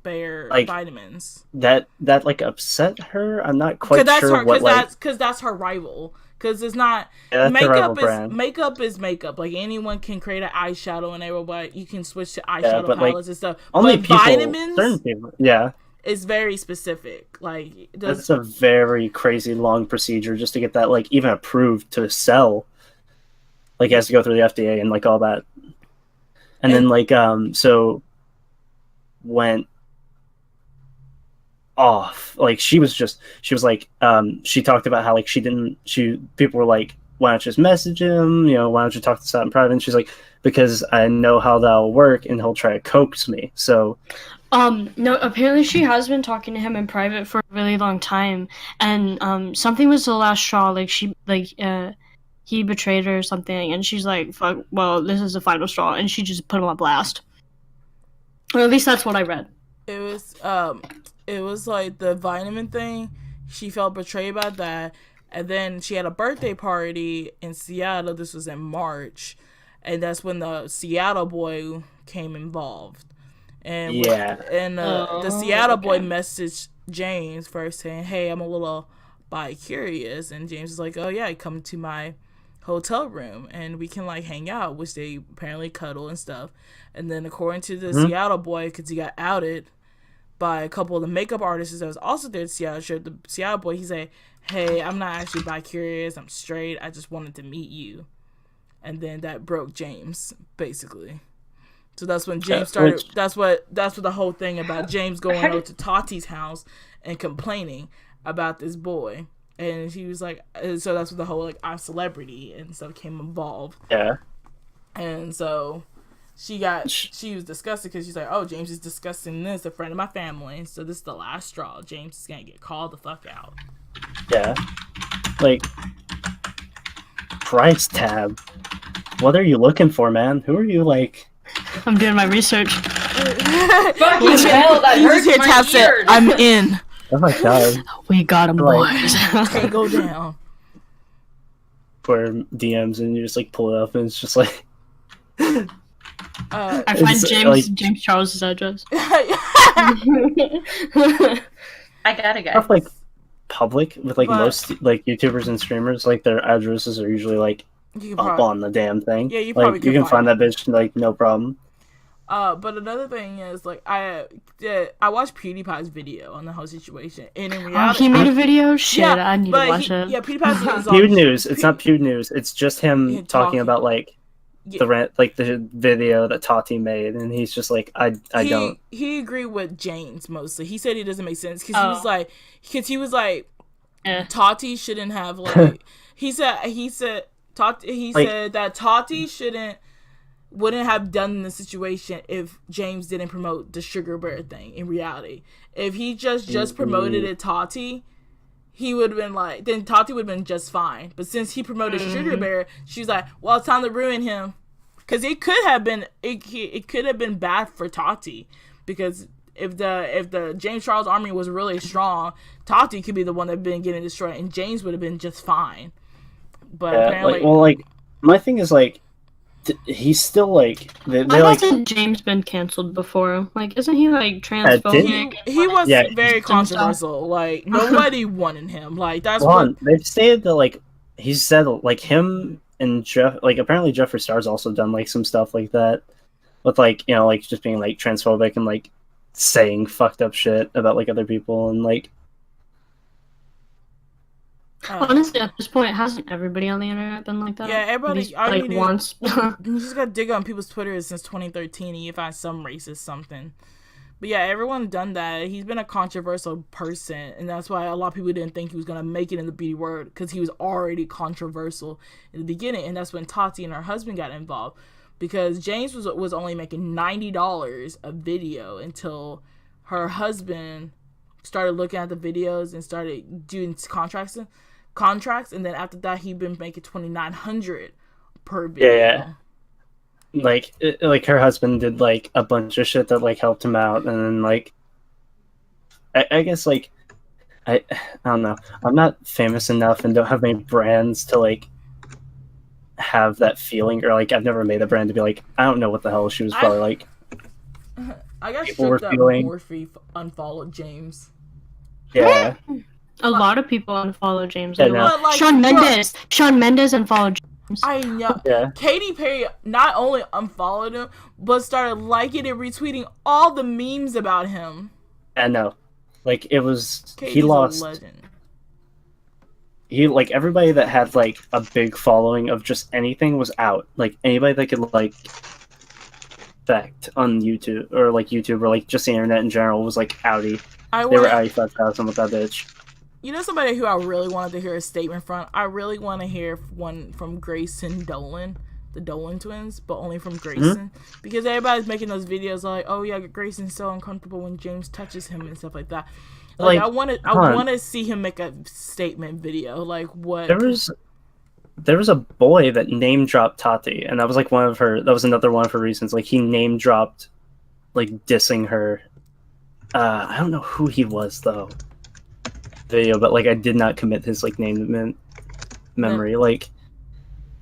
bear vitamins. That like upset her. I'm not quite sure because that's her rival. Because it's not makeup is makeup. Like anyone can create an eyeshadow and everybody you can switch to eyeshadow palettes and stuff. Only but people, vitamins, certain people, it's very specific. Like that's a very crazy long procedure just to get that like even approved to sell. Like it has to go through the FDA and like all that, and then like so went off. Like she was like she talked about how like people were like, why don't you just message him, why don't you talk this out in private, and she's like, because I know how that'll work and he'll try to coax me. So no, apparently she has been talking to him in private for a really long time, and something was the last straw. Like he betrayed her or something, and she's like, fuck, well, this is the final straw, and she just put him on blast, or at least that's what I read. It was like the vitamin thing. She felt betrayed by that. And then she had a birthday party in Seattle. This was in March. And that's when the Seattle boy came involved. And the Seattle boy messaged James first saying, hey, I'm a little bi-curious. And James was like, oh yeah, come to my hotel room and we can like hang out, which they apparently cuddle and stuff. And then according to the Seattle boy, because he got outed by a couple of the makeup artists that was also there at Seattle show, the Seattle boy, he said, hey, I'm not actually bi-curious, I'm straight, I just wanted to meet you. And then that broke James, basically. So that's when James started, that's what the whole thing about James going over to Tati's house and complaining about this boy. And he was like, so that's what the whole like I'm celebrity and stuff came involved. Yeah. And so she was disgusted because she's like, oh, James is discussing this, a friend of my family. So this is the last straw. James is gonna get called the fuck out. Yeah. Like, price tab. What are you looking for, man? Who are you like? I'm doing my research. Fucking hell, that hurts my ears. I'm in. Oh my god. We got him, boys. Can't go down. For DMs and you just like pull it up and it's just like I find James Charles' address. I got it, guys. Stuff like public with like most like YouTubers and streamers, like their addresses are usually like up on the damn thing. Yeah, you probably can find that bitch like no problem. But another thing is like I watched PewDiePie's video on the whole situation, and in reality, he made a video. Shit, yeah, I need to watch it. Yeah, PewDiePie's Pewd News. It's not Pewd News. It's just him talking about like the video that Tati made, and he's just like, I don't. He agreed with James mostly. He said it doesn't make sense because he was like, Tati shouldn't have like. he said that Tati wouldn't have done the situation if James didn't promote the Sugar Bear thing in reality. If he just promoted it Tati, he would have been like, then Tati would have been just fine. But since he promoted Sugar Bear, she's like, well, it's time to ruin him. Because it could have been bad for Tati. Because if the James Charles army was really strong, Tati could be the one that been getting destroyed, and James would have been just fine. But apparently, my thing is like, he's still like they Why like. hasn't James been canceled before? Like, isn't he like transphobic? He was very controversial. Stuff. Like nobody wanted him. Like that's what what they've stated that like he said like him and Jeff like apparently Jeffree Star's also done like some stuff like that with like like just being like transphobic and like saying fucked up shit about like other people and like. Honestly, at this point, hasn't everybody on the internet been like that? Yeah, everybody. Like once. You just gotta dig on people's Twitter since 2013 and you find some racist something. But yeah, everyone's done that. He's been a controversial person, and that's why a lot of people didn't think he was gonna make it in the beauty world because he was already controversial in the beginning, and that's when Tati and her husband got involved because James was only making $90 a video until her husband started looking at the videos and started doing contracts, and then after that he'd been making $2,900 per video. Yeah. Like her husband did like a bunch of shit that like helped him out, and then like I guess like I don't know, I'm not famous enough and don't have many brands to like have that feeling, or like I've never made a brand to be like I don't know what the hell she was probably like. I got shook that Morphe unfollowed James. Yeah. A lot of people unfollow James. Yeah, no. Like, Shawn Mendes unfollowed James. I know. Yeah. Katy Perry not only unfollowed him, but started liking and retweeting all the memes about him. I know. Like it was Katie's he lost. A legend. He like everybody that had like a big following of just anything was out. Like anybody that could like affect on YouTube or like just the internet in general was like outie. They were outie 5,000 with that bitch. You know somebody who I really wanted to hear a statement from? I really want to hear one from Grayson Dolan, the Dolan twins, but only from Grayson. Mm-hmm. Because everybody's making those videos like, oh yeah, Grayson's so uncomfortable when James touches him and stuff like that. Like I want to see him make a statement video. Like what? There was a boy that name dropped Tati, and that was like that was another one of her reasons. Like he name dropped, like dissing her. I don't know who he was though. Video, but like I did not commit his like name memory. Like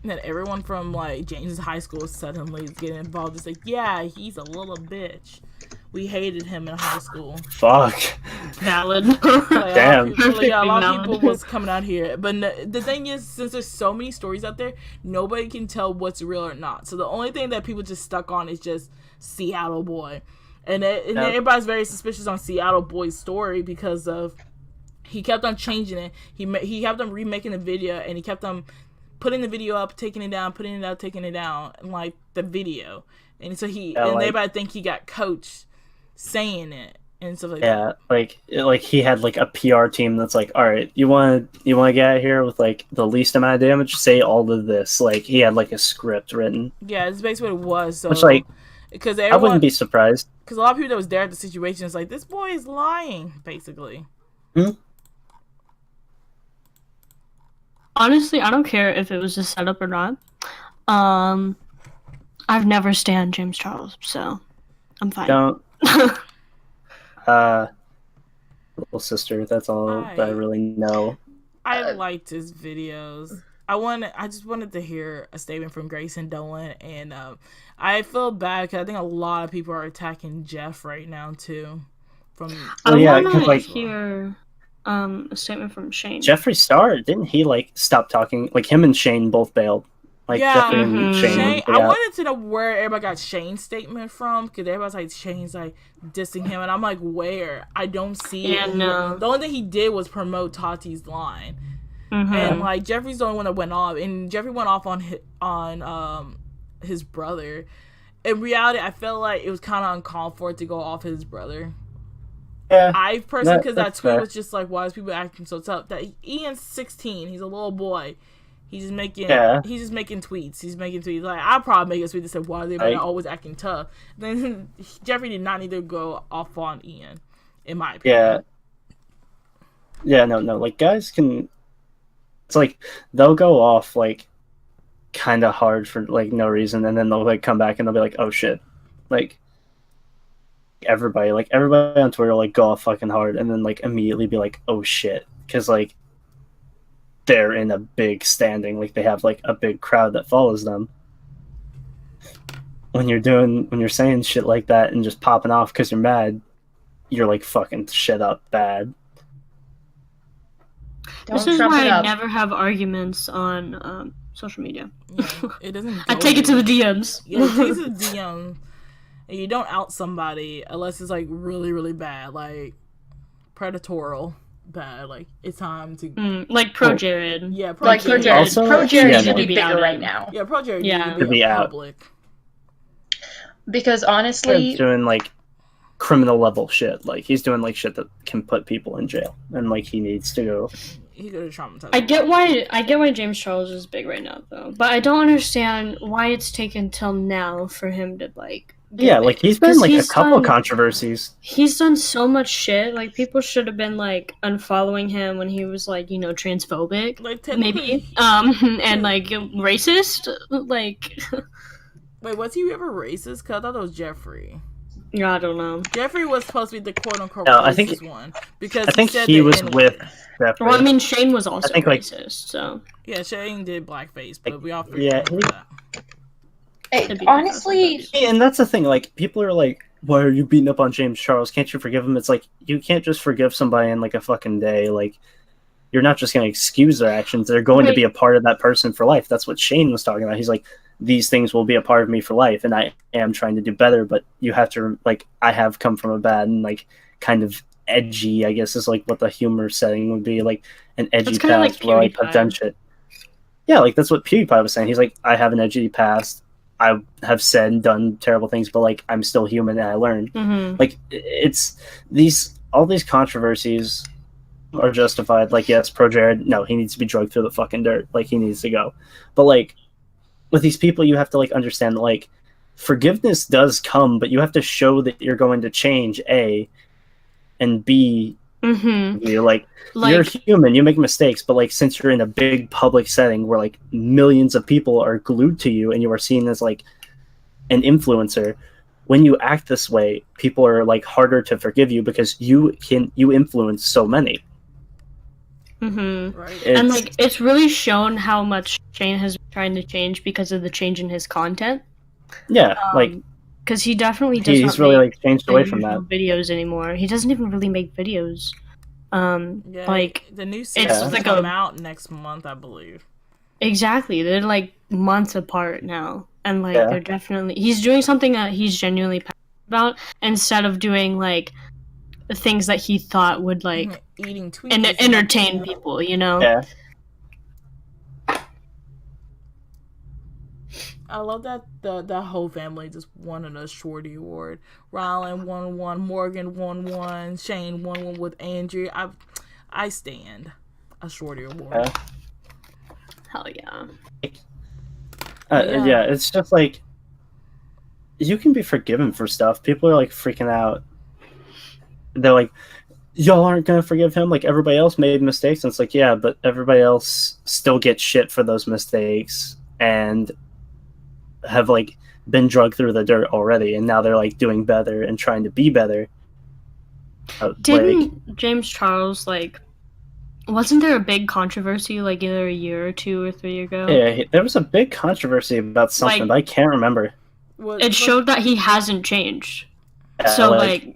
that everyone from like James's high school suddenly is getting involved. It's like, yeah, he's a little bitch. We hated him in high school. Fuck. Valid. Like, damn. A lot of people was coming out here, but the thing is, since there's so many stories out there, nobody can tell what's real or not. So the only thing that people just stuck on is just Seattle Boy, and everybody's very suspicious on Seattle Boy's story because of. He kept on changing it. He kept on remaking the video, and he kept on putting the video up, taking it down, putting it out, taking it down, and like the video. And so everybody think he got coached saying it and stuff like that. Yeah, like he had like a PR team that's like, all right, you want to get out of here with like the least amount of damage? Say all of this. Like he had like a script written. Yeah, it's basically what it was. So which like, because I wouldn't be surprised. Because a lot of people that was there at the situation is like, this boy is lying, basically. Hmm? Honestly, I don't care if it was a setup or not. I've never stan James Charles, so I'm fine. Don't. Little sister, that's all that I really know. I liked his videos. I just wanted to hear a statement from Grayson Dolan, and I feel bad because I think a lot of people are attacking Jeff right now too. I want to hear a statement from Shane. Jeffree Star, didn't he like stop talking? Like him and Shane both bailed. Like Jeffree and Shane. I wanted to know where everybody got Shane's statement from because everybody's like Shane's like dissing him, and I'm like, where? I don't see it. No. The only thing he did was promote Tati's line, and like Jeffree's the only one that went off, and Jeffree went off on his brother. In reality, I felt like it was kind of uncalled for it to go off his brother. Yeah, I personally, because that tweet was just like, why is people acting so tough? That Ian's 16, he's a little boy. He's just making tweets. He's making tweets. Like, I'll probably make a tweet that said, why are they always acting tough? Then Jeffree did not need to go off on Ian, in my opinion. Yeah, no. Like, guys can... It's like, they'll go off, like, kind of hard for, like, no reason, and then they'll, like, come back and they'll be like, oh, shit. Like, everybody on Twitter will, like, go off fucking hard and then, like, immediately be like, oh, shit. Because, like, they're in a big standing, like they have like a big crowd that follows them. when you're saying shit like that and just popping off because you're mad, you're like fucking shit up bad. This is why I never have arguments on social media. Yeah, it doesn't. I take it to the DMs. Yeah, it takes to the DM, and you don't out somebody unless it's like really, really bad, like predatorial bad. Like it's time to like Pro Jared. Yeah, Pro Jared. Also, Pro Jared should be bigger right now. Yeah, Pro Jared needs to be out. Public. Because honestly, he's doing like criminal level shit. Like he's doing like shit that can put people in jail, and like he needs to go. He got traumatized. I get why James Charles is big right now though, but I don't understand why it's taken till now for him to like. Yeah, like he's been like a couple controversies. He's done so much shit. Like people should have been like unfollowing him when he was like transphobic, like maybe, and like racist. Like, wait, was he ever racist? Cause I thought it was Jeffrey. Yeah, I don't know. Jeffrey was supposed to be the quote-unquote racist one because I think he was with Jeffrey. Well, I mean, Shane was also racist, so yeah, Shane did blackface, but we all figured that. Hey, honestly, and that's the thing. Like, people are like, "Why are you beating up on James Charles? Can't you forgive him?" It's like you can't just forgive somebody in like a fucking day. Like, you're not just going to excuse their actions. They're going to be a part of that person for life. That's what Shane was talking about. He's like, these things will be a part of me for life, and I am trying to do better, but you have to, like, I have come from a bad and, like, kind of edgy, I guess is, like, what the humor setting would be, like, an edgy past where, like, I've done shit. Yeah, like, that's what PewDiePie was saying. He's like, I have an edgy past. I have said and done terrible things, but, like, I'm still human and I learn. Mm-hmm. Like, it's all these controversies are justified. Like, yes, Pro Jared, no, he needs to be dragged through the fucking dirt. Like, he needs to go. But, like, with these people, you have to like understand that like forgiveness does come, but you have to show that you're going to change, A, and B, you're like you're human, you make mistakes, but like since you're in a big public setting where like millions of people are glued to you and you are seen as like an influencer, when you act this way, people are like harder to forgive you because you influence so many. Right. And like it's really shown how much Shane has been trying to change because of the change in his content. Yeah, like because he definitely doesn't. He's really like changed away from that videos anymore. He doesn't even really make videos. Yeah, like the new season will come out next month, I believe. Exactly, they're like months apart now, and like they're definitely he's doing something that he's genuinely passionate about instead of doing like the things that he thought would like eating tweets and entertain people, you know. Yeah. I love that the whole family just won a Shorty Award. Rylan won one, Morgan won one, Shane won one with Andrew. I stand a Shorty Award. Hell yeah. Yeah, it's just like you can be forgiven for stuff. People are like freaking out. They're like, y'all aren't gonna forgive him. Like everybody else made mistakes, and it's like, yeah, but everybody else still gets shit for those mistakes and have like been drugged through the dirt already, and now they're like doing better and trying to be better. Didn't James Charles like? Wasn't there a big controversy like either a year or 2 or 3 ago? Yeah, there was a big controversy about something, but I can't remember. It showed that he hasn't changed. So like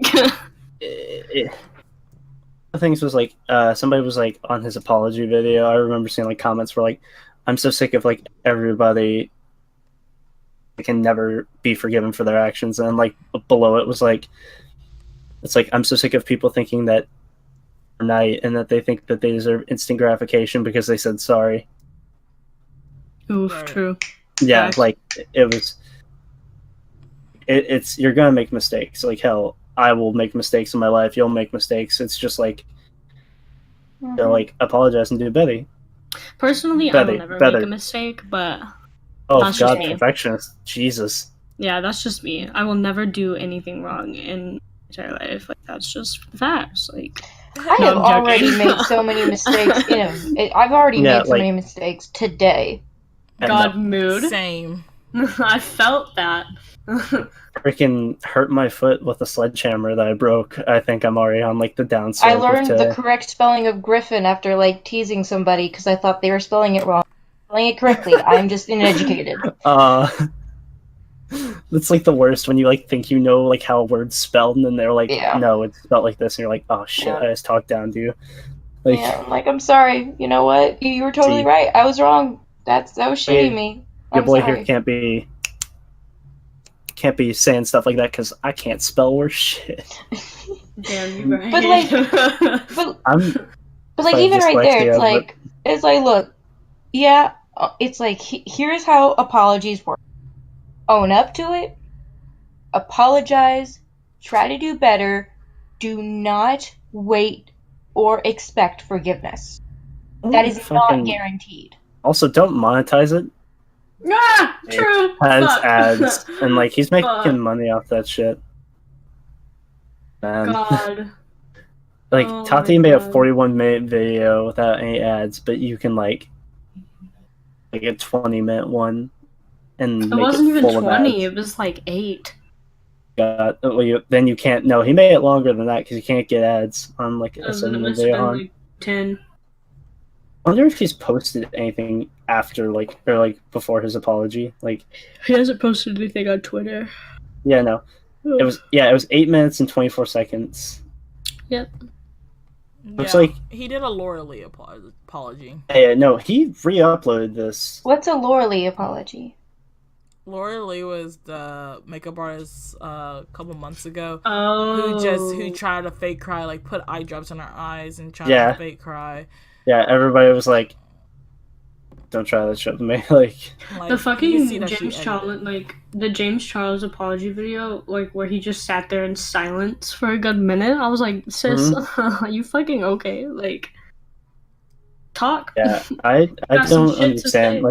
things was like somebody was like on his apology video. I remember seeing like comments were like, I'm so sick of like everybody can never be forgiven for their actions, and like below it was like, it's like, I'm so sick of people thinking that night and that they think that they deserve instant gratification because they said sorry. Oof, true. Yeah, like it's you're gonna make mistakes. Like hell, I will make mistakes in my life. You'll make mistakes. It's just like, they'll like apologize and do better. Personally, I will never make a mistake, but that's God, perfectionist, Jesus. Yeah, that's just me. I will never do anything wrong in my entire life. Like that's just facts. Like I have already made so many mistakes. I've already made so many mistakes today. God mood. Same. I felt that. Freaking hurt my foot with a sledgehammer that I broke. I think I'm already on like the downside. I learned the correct spelling of Griffin after like teasing somebody because I thought they were spelling it wrong. Spelling it correctly. I'm just uneducated. It's like the worst when you like think you know like how a word's spelled, and then they're like, Yeah. no, it's spelled like this, and you're like, oh shit, Yeah. I just talked down to you. Like, yeah, I'm like, I'm sorry. You know what? You were totally See. right. I was wrong. That was shitty of me. your I'm boy sorry. here can't be saying stuff like that because I can't spell worse shit. Damn, you're right. But like, but like even right there, it's like, look, yeah, it's like here's how apologies work. Own up to it. Apologize. Try to do better. Do not wait or expect forgiveness. That is not guaranteed. Also, don't monetize it. Ah, true. It has ads, and like he's making money off that shit. Man. God. Like Tati made a 41-minute video without any ads, but you can like a 20-minute one, and it wasn't even 20. It was like 8. Then you can't. No, he made it longer than that because you can't get ads on like a cinema video. Like 10. I wonder if he's posted anything after or before his apology. Like he hasn't posted anything on Twitter. Yeah, no. It was 8 minutes and 24 seconds. Yep. Looks like he did a Laura Lee apology. No, he re-uploaded this. What's a Laura Lee apology? Laura Lee was the makeup artist a couple months ago. Oh. Who tried to fake cry, like put eye drops in her eyes and tried to fake cry. Yeah, everybody was like, "Don't try that shit with me." Like the fucking James Charles, the James Charles apology video, where he just sat there in silence for a good minute. I was like, "Sis, are you fucking okay? Like, talk." Yeah, I don't understand.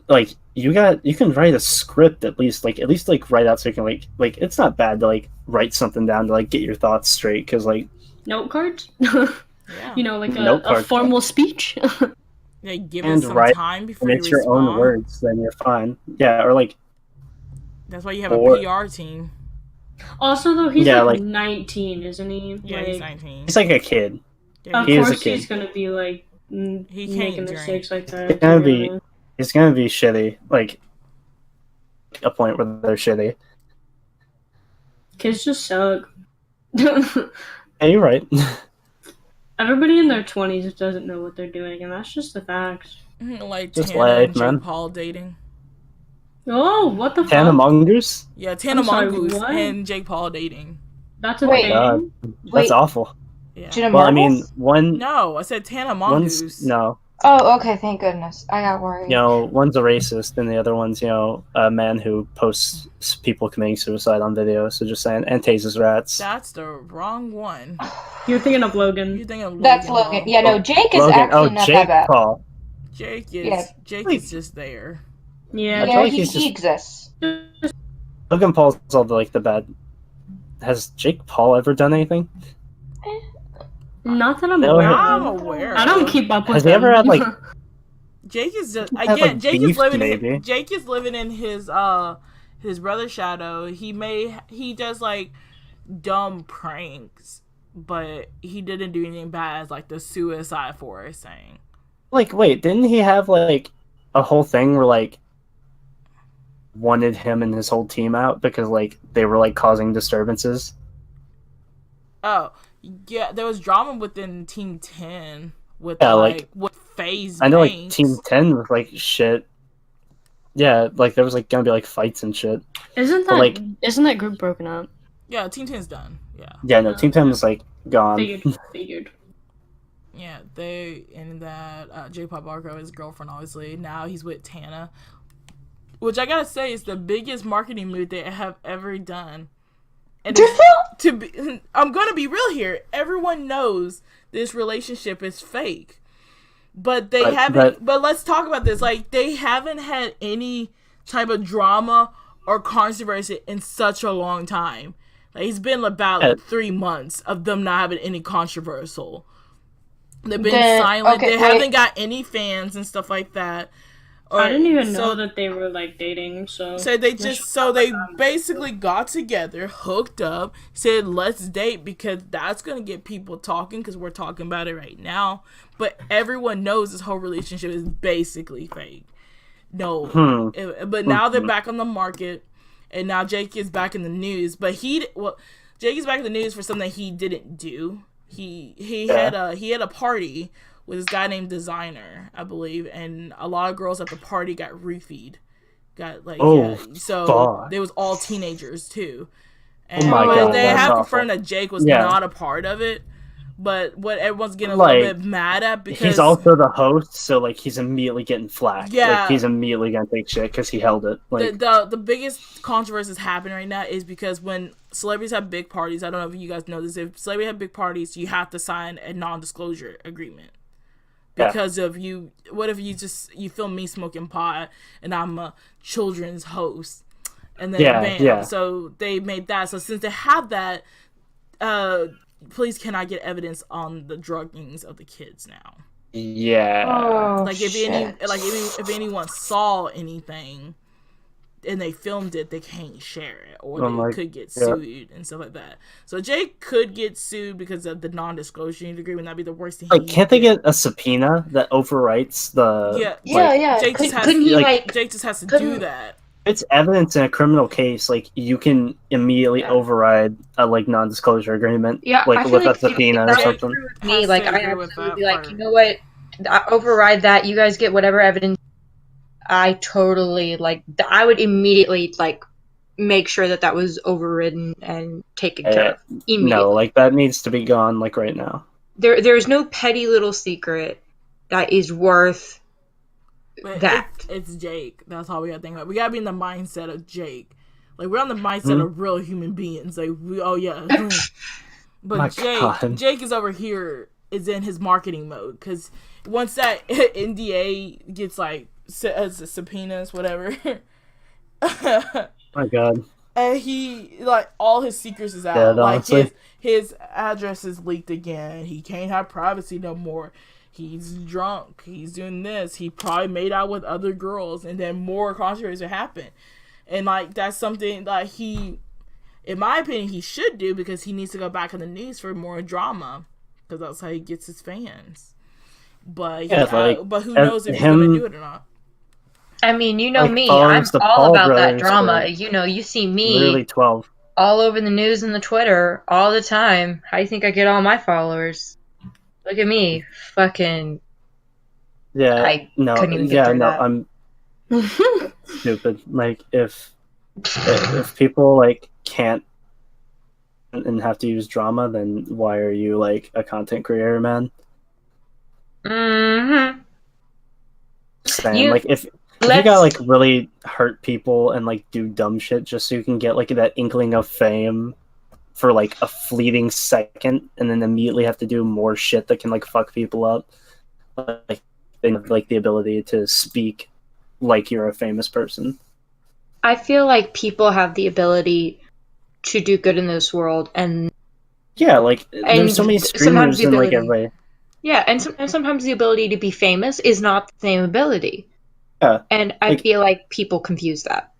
Like you can write a script at least write out so you can like it's not bad to write something down to get your thoughts straight because note cards. Yeah. You know, a formal speech. Yeah, give it some time before you respond. It's your own words, then you're fine. Yeah, or that's why you have a PR team. Also, though, he's 19, isn't he? Yeah, he's 19. He's like a kid. Yeah, of course, he's gonna be making mistakes like that. It's gonna be shitty. Like a point where they're shitty. Kids just suck. Yeah, you're right. Everybody in their 20s doesn't know what they're doing, and that's just the facts. Like just Tana and Jake Paul dating. Oh, what the fuck? Tana Mongoose? Yeah, Tana Mongoose and Jake Paul dating. That's a thing? God, that's awful. Yeah. Well, I mean, one... No, I said Tana Mongoose. No. Oh, okay, thank goodness. I got worried. One's a racist, and the other one's, a man who posts people committing suicide on video, so just saying, and tases rats. That's the wrong one. You're thinking of Logan. That's Logan. Yeah, no, Jake is actually not Jake that bad. Paul. Jake is just there. Yeah, he exists. Logan Paul's all the bad. Has Jake Paul ever done anything? Not that I'm aware of. I'm aware. I don't keep up with Has he ever had Jake is just Jake is living in his brother's shadow. He does dumb pranks, but he didn't do anything bad as the suicide forest thing. Wait, didn't he have a whole thing where wanted him and his whole team out because they were causing disturbances? Oh. Yeah, there was drama within Team 10 with with FaZe. I know Banks. Team 10 was shit. Yeah, there was gonna be fights and shit. Isn't that group broken up? Yeah, Team 10's done. Yeah. Yeah, no, Team 10 was gone. Figured. Yeah, they and that J-Pop Barco, his girlfriend, obviously. Now he's with Tana, which I gotta say is the biggest marketing move they have ever done. And I'm gonna be real here. Everyone knows this relationship is fake, but they haven't. But let's talk about this. They haven't had any type of drama or controversy in such a long time. It's been about 3 months of them not having any controversial. They've been silent. They haven't got any fans and stuff like that. I didn't even know that they were dating. So they basically got together, hooked up, said let's date because that's gonna get people talking because we're talking about it right now. But everyone knows this whole relationship is basically fake. No, but now they're back on the market. and now Jake is back in the news. But Jake is back in the news for something he didn't do. He had a party with this guy named Designer, I believe, and a lot of girls at the party got roofied. So they was all teenagers too. And they have confirmed that Jake was not a part of it. But what everyone's getting a little bit mad at, because he's also the host, so like he's immediately getting flack. Yeah, like he's immediately gonna take shit because he held it. Like the biggest controversy that's happening right now is because when celebrities have big parties, I don't know if you guys know this, if celebrities have big parties, you have to sign a non-disclosure agreement. Because of you, what if you film me smoking pot and I'm a children's host, and then bam. So they made that. So since they have that, police cannot get evidence on the druggings of the kids now. Yeah. Oh, like if anyone saw anything and they filmed it, they can't share it, or they could get sued and stuff like that. So Jake could get sued because of the non-disclosure agreement. That'd be the worst thing. Like, can't they get a subpoena that overwrites the? Jake just has to do that. It's evidence in a criminal case. Like, you can immediately override a non-disclosure agreement. Yeah, like with a subpoena or something. Me, like I absolutely like, you know what? I override that. You guys get whatever evidence. I totally I would immediately make sure that was overridden and taken care of immediately. No, that needs to be gone right now. There's no petty little secret that is worth that. It's Jake. That's all we gotta think about. We gotta be in the mindset of Jake. We're on the mindset of real human beings. But Jake is over here, is in his marketing mode, because once that NDA gets as subpoenas, whatever. My God. And he all his secrets is out. His address is leaked again. He can't have privacy no more. He's drunk. He's doing this. He probably made out with other girls, and then more controversy happen. And that's something that he, in my opinion, he should do, because he needs to go back in the news for more drama, because that's how he gets his fans. But but who knows if he's gonna do it or not. I mean, you know me. I'm all about that drama. You see me literally 12 all over the news and the Twitter all the time. How do you think I get all my followers? Look at me, fucking. Yeah. Couldn't even get through that. I'm stupid. If people can't and have to use drama, then why are you a content creator, man? Mm-hmm. Saying, if you gotta really hurt people and do dumb shit just so you can get that inkling of fame for a fleeting second, and then immediately have to do more shit that can fuck people up, the ability to speak like you're a famous person. I feel like people have the ability to do good in this world, and there's so many streamers and everybody. Yeah, and sometimes the ability to be famous is not the same ability. Yeah. And I feel like people confuse that.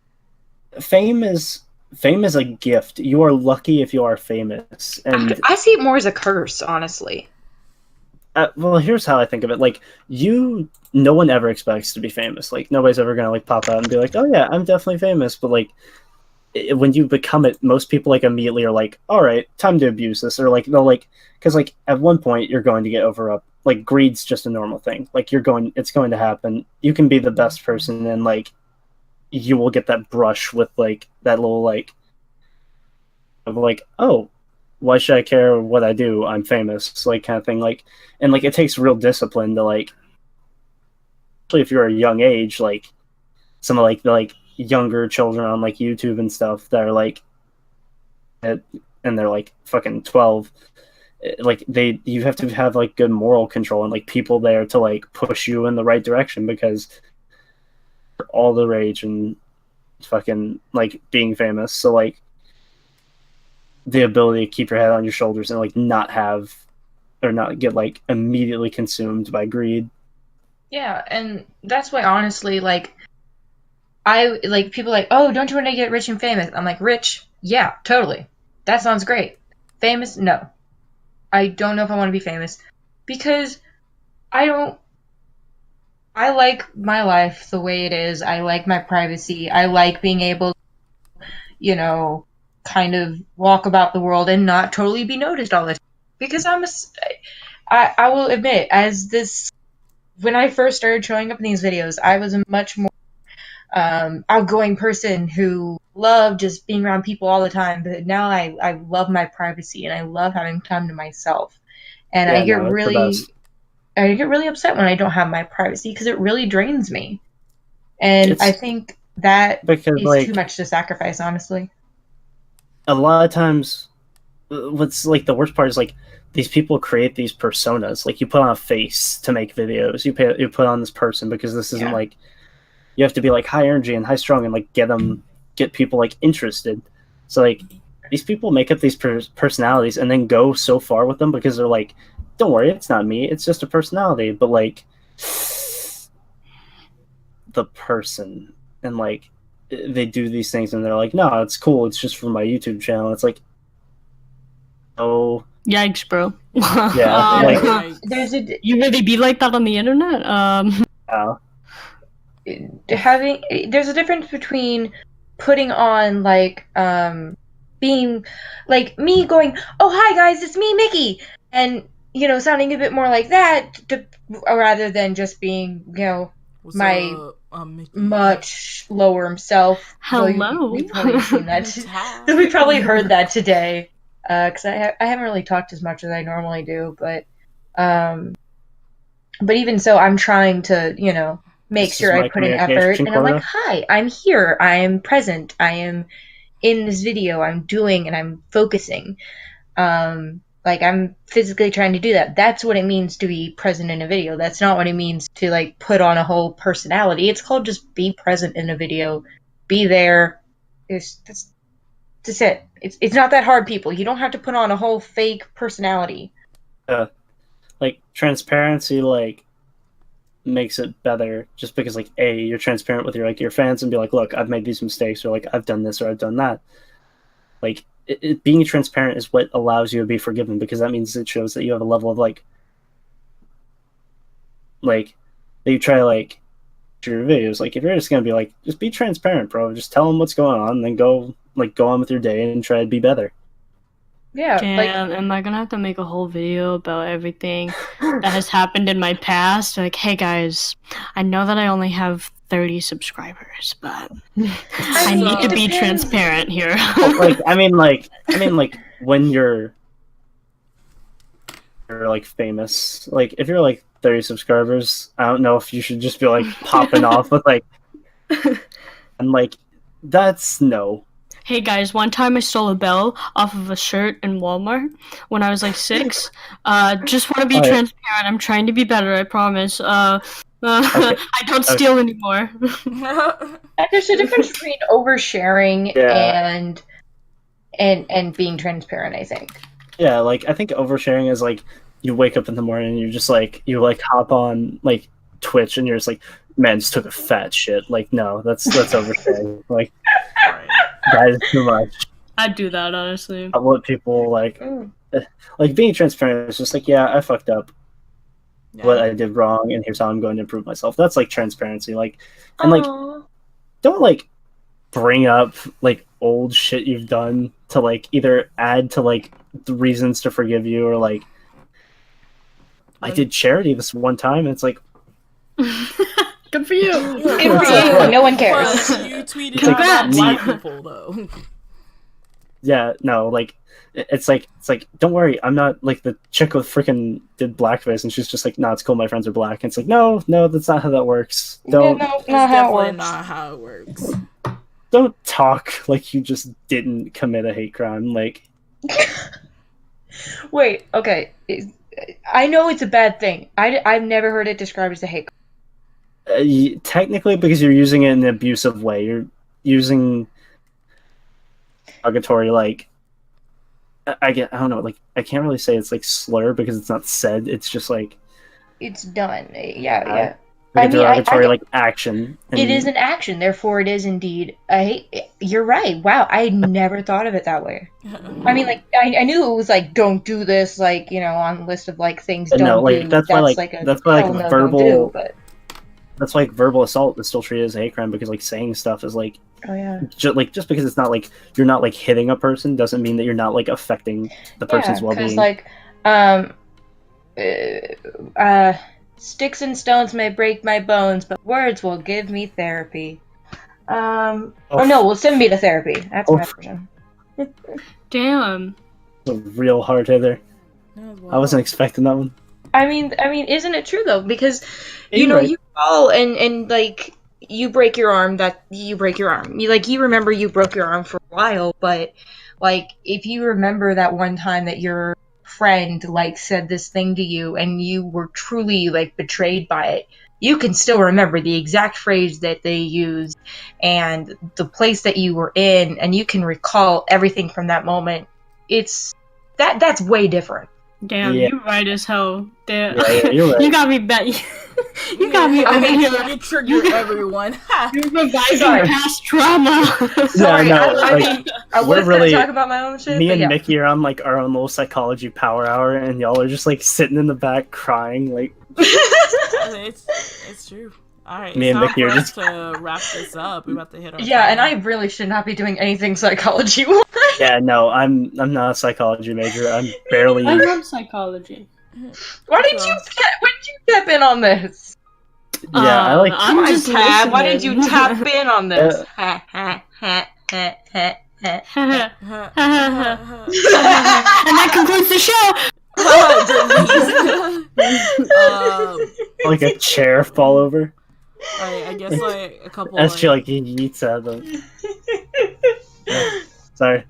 Fame is a gift. You are lucky if you are famous. And I see it more as a curse, honestly. Well, here's how I think of it. No one ever expects to be famous. Nobody's ever gonna pop out and be oh yeah, I'm definitely famous. But when you become it, most people immediately are all right, time to abuse this, or they'll because at one point you're going to get over up. Greed's just a normal thing. It's going to happen. You can be the best person, and you will get that brush with that little of oh, why should I care what I do? I'm famous, kind of thing. And it takes real discipline to especially if you're a young age, some of the younger children on YouTube and stuff that are and they're fucking 12. You have to have good moral control and people there to push you in the right direction, because all the rage and fucking being famous. So the ability to keep your head on your shoulders and not have or not get immediately consumed by greed. Yeah, and that's why honestly I people oh, don't you want to get rich and famous? I'm rich? Yeah, totally. That sounds great. Famous? No. I don't know if I want to be famous, because I like my life the way it is. I like my privacy. I like being able to you know, kind of walk about the world and not totally be noticed all the time. Because I will admit, when I first started showing up in these videos, I was a much more outgoing person who loved just being around people all the time. But now I love my privacy and I love having time to myself. And I get really upset when I don't have my privacy because it really drains me. And I think that is too much to sacrifice, honestly. A lot of times, what's like the worst part is like these people create these personas. Like you put on a face to make videos. You put on this person because this isn't like you have to be like high energy and high strung and like get people like interested. So like these people make up these personalities and then go so far with them because they're like, don't worry, it's not me. It's just a personality. But like the person and like they do these things and they're like, no, it's cool. It's just for my YouTube channel. It's like, oh, yikes, bro. Yeah, like you really be like that on the internet? There's a difference between putting on like being like me going, oh hi guys, it's me, Mickey, and you know, sounding a bit more like that rather than just being, you know, my much lower self. Hello. We've probably seen that. We probably heard that today. Because I haven't really talked as much as I normally do, but even so, I'm trying to, you know, make sure I put in effort, and I'm like, hi, I'm here, I am present, I am in this video, I'm doing and I'm focusing. Like I'm physically trying to do that. That's what it means to be present in a video. That's not what it means to like put on a whole personality. It's called just be present in a video, be there. That's it. It's not that hard, people. You don't have to put on a whole fake personality. Like transparency like makes it better just because like you're transparent with your fans and be like, look, I've made these mistakes, or like I've done this or I've done that. Like being transparent is what allows you to be forgiven, because that means it shows that you have a level of like that you try to like your videos. Like if you're just gonna be like, just be transparent, bro, just tell them what's going on and then go on with your day and try to be better. Yeah. Am I gonna have to make a whole video about everything that has happened in my past? Like, hey guys, I know that I only have 30 subscribers, but I need to be transparent here. I mean when you're like famous, like if you're like 30 subscribers, I don't know if you should just be like popping off with like and like that's no. Hey guys, one time I stole a bell off of a shirt in Walmart when I was like 6. Just want to be transparent. I'm trying to be better, I promise. I don't steal anymore. There's a difference between oversharing and being transparent, I think. Yeah, like I think oversharing is like you wake up in the morning and you just like hop on like Twitch and you're just like, man, just took a fat shit. Like no, that's oversharing. Like that is too much. I'd do that, honestly. I want people like being transparent is just like, yeah, I fucked up. What I did wrong, and here's how I'm going to improve myself. That's like transparency. Like, and like, don't like bring up like old shit you've done to like either add to like the reasons to forgive you, or like I did charity this one time and it's like good for you. Good for you. No one cares. You tweeted about black people though. Yeah, no, like it's like don't worry, I'm not like the chick with freaking did blackface and she's just like, no, it's cool, my friends are black. And it's like, no, that's not how that works. Don't. Yeah, It's definitely not how it works. Don't talk like you just didn't commit a hate crime. Like, wait, okay. I know it's a bad thing. I've never heard it described as a hate crime. Technically, because you're using it in an abusive way. You're using derogatory, like, I don't know, like, I can't really say it's like slur because it's not said. It's just like it's done. Yeah. Like a derogatory like action. It is an action, therefore it is indeed a hate. You're right. Wow, I never thought of it that way. I mean, like, I knew it was like, don't do this, like, you know, on the list of like things don't do. That's why verbal. No, don't do, but that's like verbal assault is still treated as a hate crime because like saying stuff is like, oh yeah, just because it's not like you're not like hitting a person doesn't mean that you're not like affecting the person's well-being. Like, sticks and stones may break my bones, but words will give me therapy. Oh no, will send me to therapy. That's my version. Damn. A real hard hitter. I wasn't expecting that one. I mean, isn't it true though? Because you know, you fall and like you break your arm. You remember you broke your arm for a while, but like if you remember that one time that your friend like said this thing to you and you were truly like betrayed by it, you can still remember the exact phrase that they used and the place that you were in, and you can recall everything from that moment. That's way different. Damn, you're right as hell. Damn. Yeah, you're right. You got me bet. You got me over here. You triggered everyone. You're revising past trauma. Sorry, I was really gonna talk about my own shit. Me and Mickey are on like our own little psychology power hour, and y'all are just like sitting in the back crying, like. It's true. All right, me and Mickey are just to wrap this up. We're about to hit our time. And I really should not be doing anything psychology. Yeah, no, I'm not a psychology major. I'm barely. I love psychology. Why did you tap in on this? Yeah, I like. I'm just Tab. Why did you tap in on this? And that concludes the show. Like a chair fall over. I guess like a couple. That's like he eats at them. Sorry.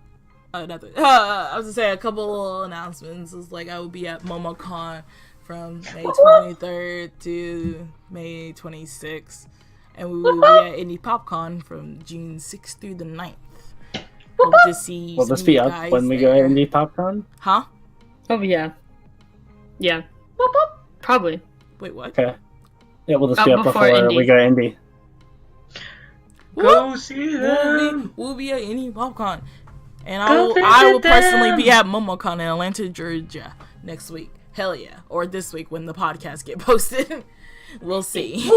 Nothing. I was gonna say a couple little announcements. Is like I will be at MomoCon from May 23rd to May 26th, and we will be at Indie PopCon from June 6th through the 9th. Hope to see. Will this be up when we go to Indie PopCon? Huh? Oh yeah. Yeah. Probably. Wait, what? Okay. Yeah, will this be up before we go to Indie? Go see them. We'll be at Indie PopCon. And I will personally be at MomoCon in Atlanta, Georgia next week. Hell yeah. Or this week when the podcast get posted. We'll see.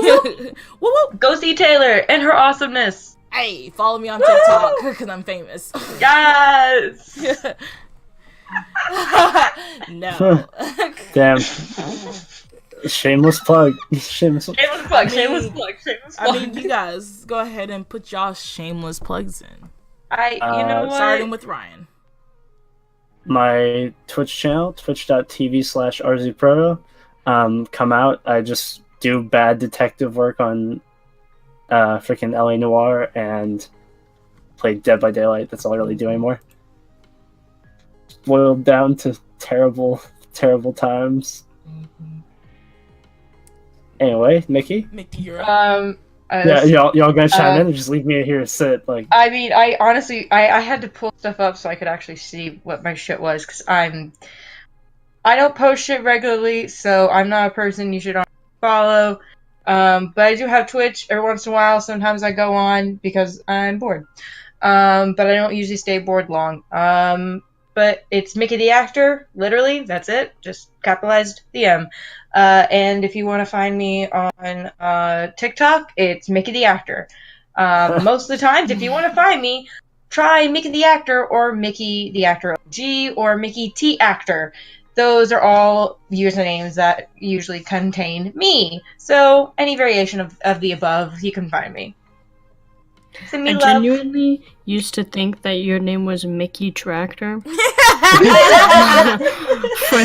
Go see Taylor and her awesomeness. Hey, follow me on TikTok because I'm famous. Yes! No. Damn. Shameless plug. Shameless plug. I mean, you guys, go ahead and put y'all shameless plugs in. You know what? Starting with Ryan. My Twitch channel, twitch.tv/rzproto. Come out. I just do bad detective work on freaking LA Noire and play Dead by Daylight. That's all I really do anymore. Boiled down to terrible, terrible times. Anyway, Mickey, you're up. Yeah, y'all gonna chime in or just leave me here to sit? Like, I mean, I honestly, I had to pull stuff up so I could actually see what my shit was, because I don't post shit regularly, so I'm not a person you should follow. But I do have Twitch every once in a while. Sometimes I go on because I'm bored. But I don't usually stay bored long. But it's Mickey the Actor, literally, that's it, just capitalized the M. And if you want to find me on TikTok, it's Mickey the Actor. Most of the times, if you want to find me, try Mickey the Actor or Mickey the Actor OG or Mickey T Actor. Those are all usernames that usually contain me. So any variation of the above, you can find me. I genuinely used to think that your name was Mickey Tractor for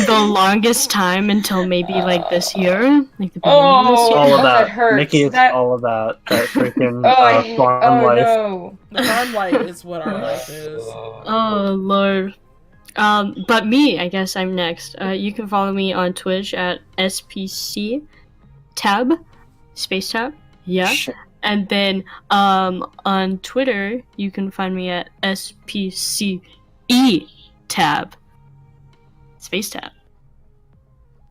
the longest time until maybe like this year, like the beginning of this year. All about that hurts. Mickey is all about that freaking farm life. No. The farm life is what our life is. Oh Lord. But me, I guess I'm next. You can follow me on Twitch at SPC tab, space tab. Yeah. Sure. And then on Twitter, you can find me at SPCE tab, space tab.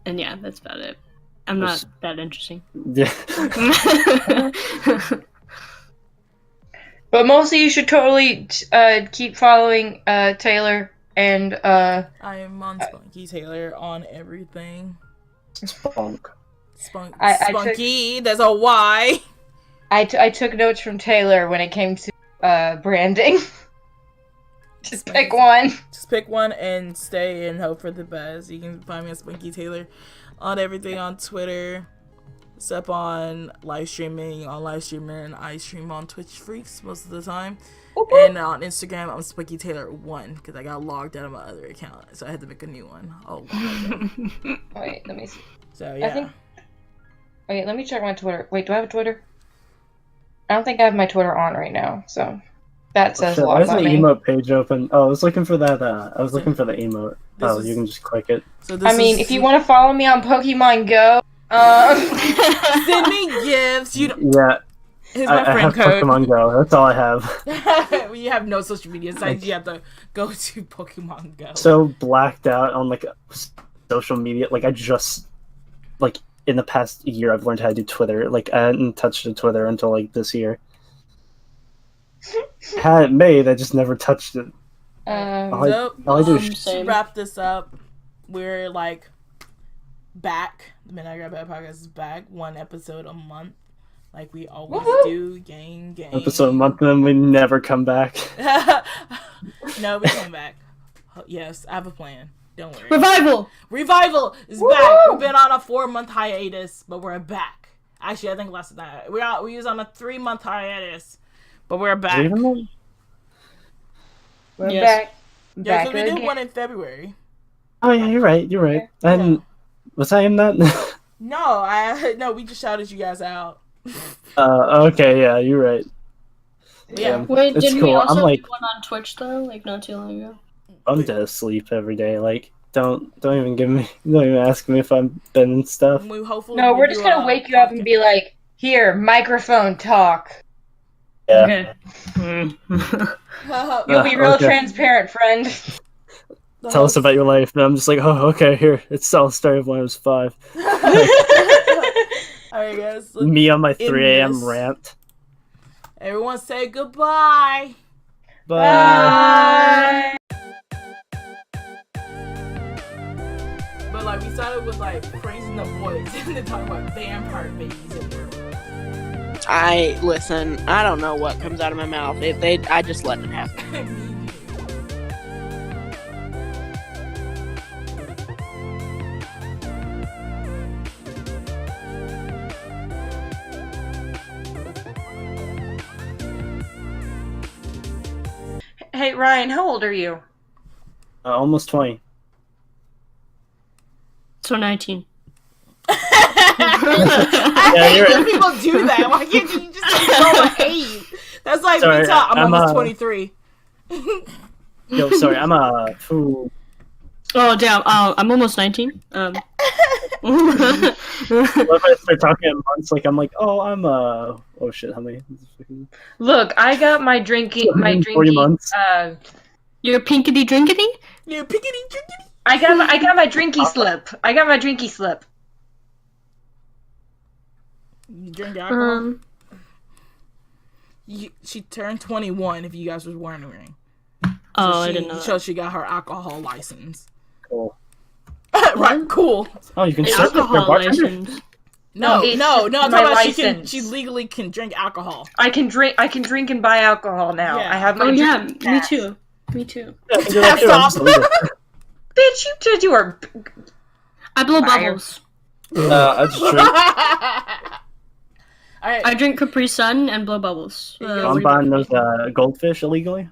And yeah, that's about it. I'm not that interesting. Yeah. But mostly you should totally keep following Taylor and I am on Spunky Taylor on everything. Spunk. Spunky. There's a Y. I took notes from Taylor when it came to branding. Just pick one. Just pick one and stay and hope for the best. You can find me at Spunky Taylor on everything on Twitter. Except on live streaming. I stream on Twitch Freaks most of the time. And on Instagram, I'm Spunky Taylor 1 because I got logged out of my other account, so I had to make a new one. Oh, wait, let me see. So yeah. Wait, let me check my Twitter. Wait, do I have a Twitter? I don't think I have my Twitter on right now, so that says a lot why is the about me. emote page open? Oh, I was looking for that. I was looking for the emote. You can just click it. So if you want to follow me on Pokemon Go, send me gifts. Yeah. Here's my friend have code. Pokemon Go. That's all I have. When you have no social media sites, you have to go to Pokemon Go. So blacked out on like social media. Like I just in the past year, I've learned how to do Twitter. Like I hadn't touched a Twitter until like this year. Had it made, I just never touched it. To wrap this up, we're like back. The Midnightgrabbag podcast is back. 1 episode a month. Like we always do, gang. Episode a month, and then we never come back. No, we come back. Yes, I have a plan. Don't worry. Revival is back. We've been on a 4-month hiatus, but we're back. Actually, I think less than that. We was on a 3-month hiatus, but we're back. We're back. Yeah, so we did one in February. Oh yeah, you're right. And was I in that? No, we just shouted you guys out. Okay, yeah, you're right. Yeah. Wait, it's didn't cool. we also I'm like, do one on Twitch though? Like not too long ago. I'm dead asleep every day. Like, don't even ask me if I've been and stuff. We're just gonna wake you up and be like, here, microphone talk. Yeah. Okay. You'll be real transparent, friend. Tell us about your life. And I'm just like, oh, okay, here. It's the story of when I was 5. Alright, guys. Me on my 3 a.m. rant. Everyone say goodbye. Bye. But like, we started with like praising the boys and then talking about vampire babies in the world. Listen, I don't know what comes out of my mouth. I just let it happen. Hey, Ryan, how old are you? Almost 20. So 19. I hate when people do that. Why can't you just throw an age? That's like me talking. I'm almost 23. Yo, sorry, I'm a fool. Oh damn! I'm almost 19. What if I start talking in months? Like I'm like, I'm oh shit, how many? Look, I got my drinking. 40 months. You're pinkity drinkity? You're pinkity drinkity? I got my drinky slip. I got my drinky slip. You drink alcohol? She turned 21, if you guys was wondering. I didn't know. So she got her alcohol license. Cool. Right, cool. Oh, you can serve alcohol license. No. I'm talking about she legally can drink alcohol. I can drink and buy alcohol now. Yeah. I have my me too. Yeah, stop. Bitch, you said you were. I blow bubbles. I just drink. Alright. I drink Capri Sun and blow bubbles. I'm buying those goldfish illegally.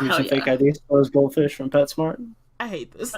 Using fake IDs for those goldfish from PetSmart. I hate this.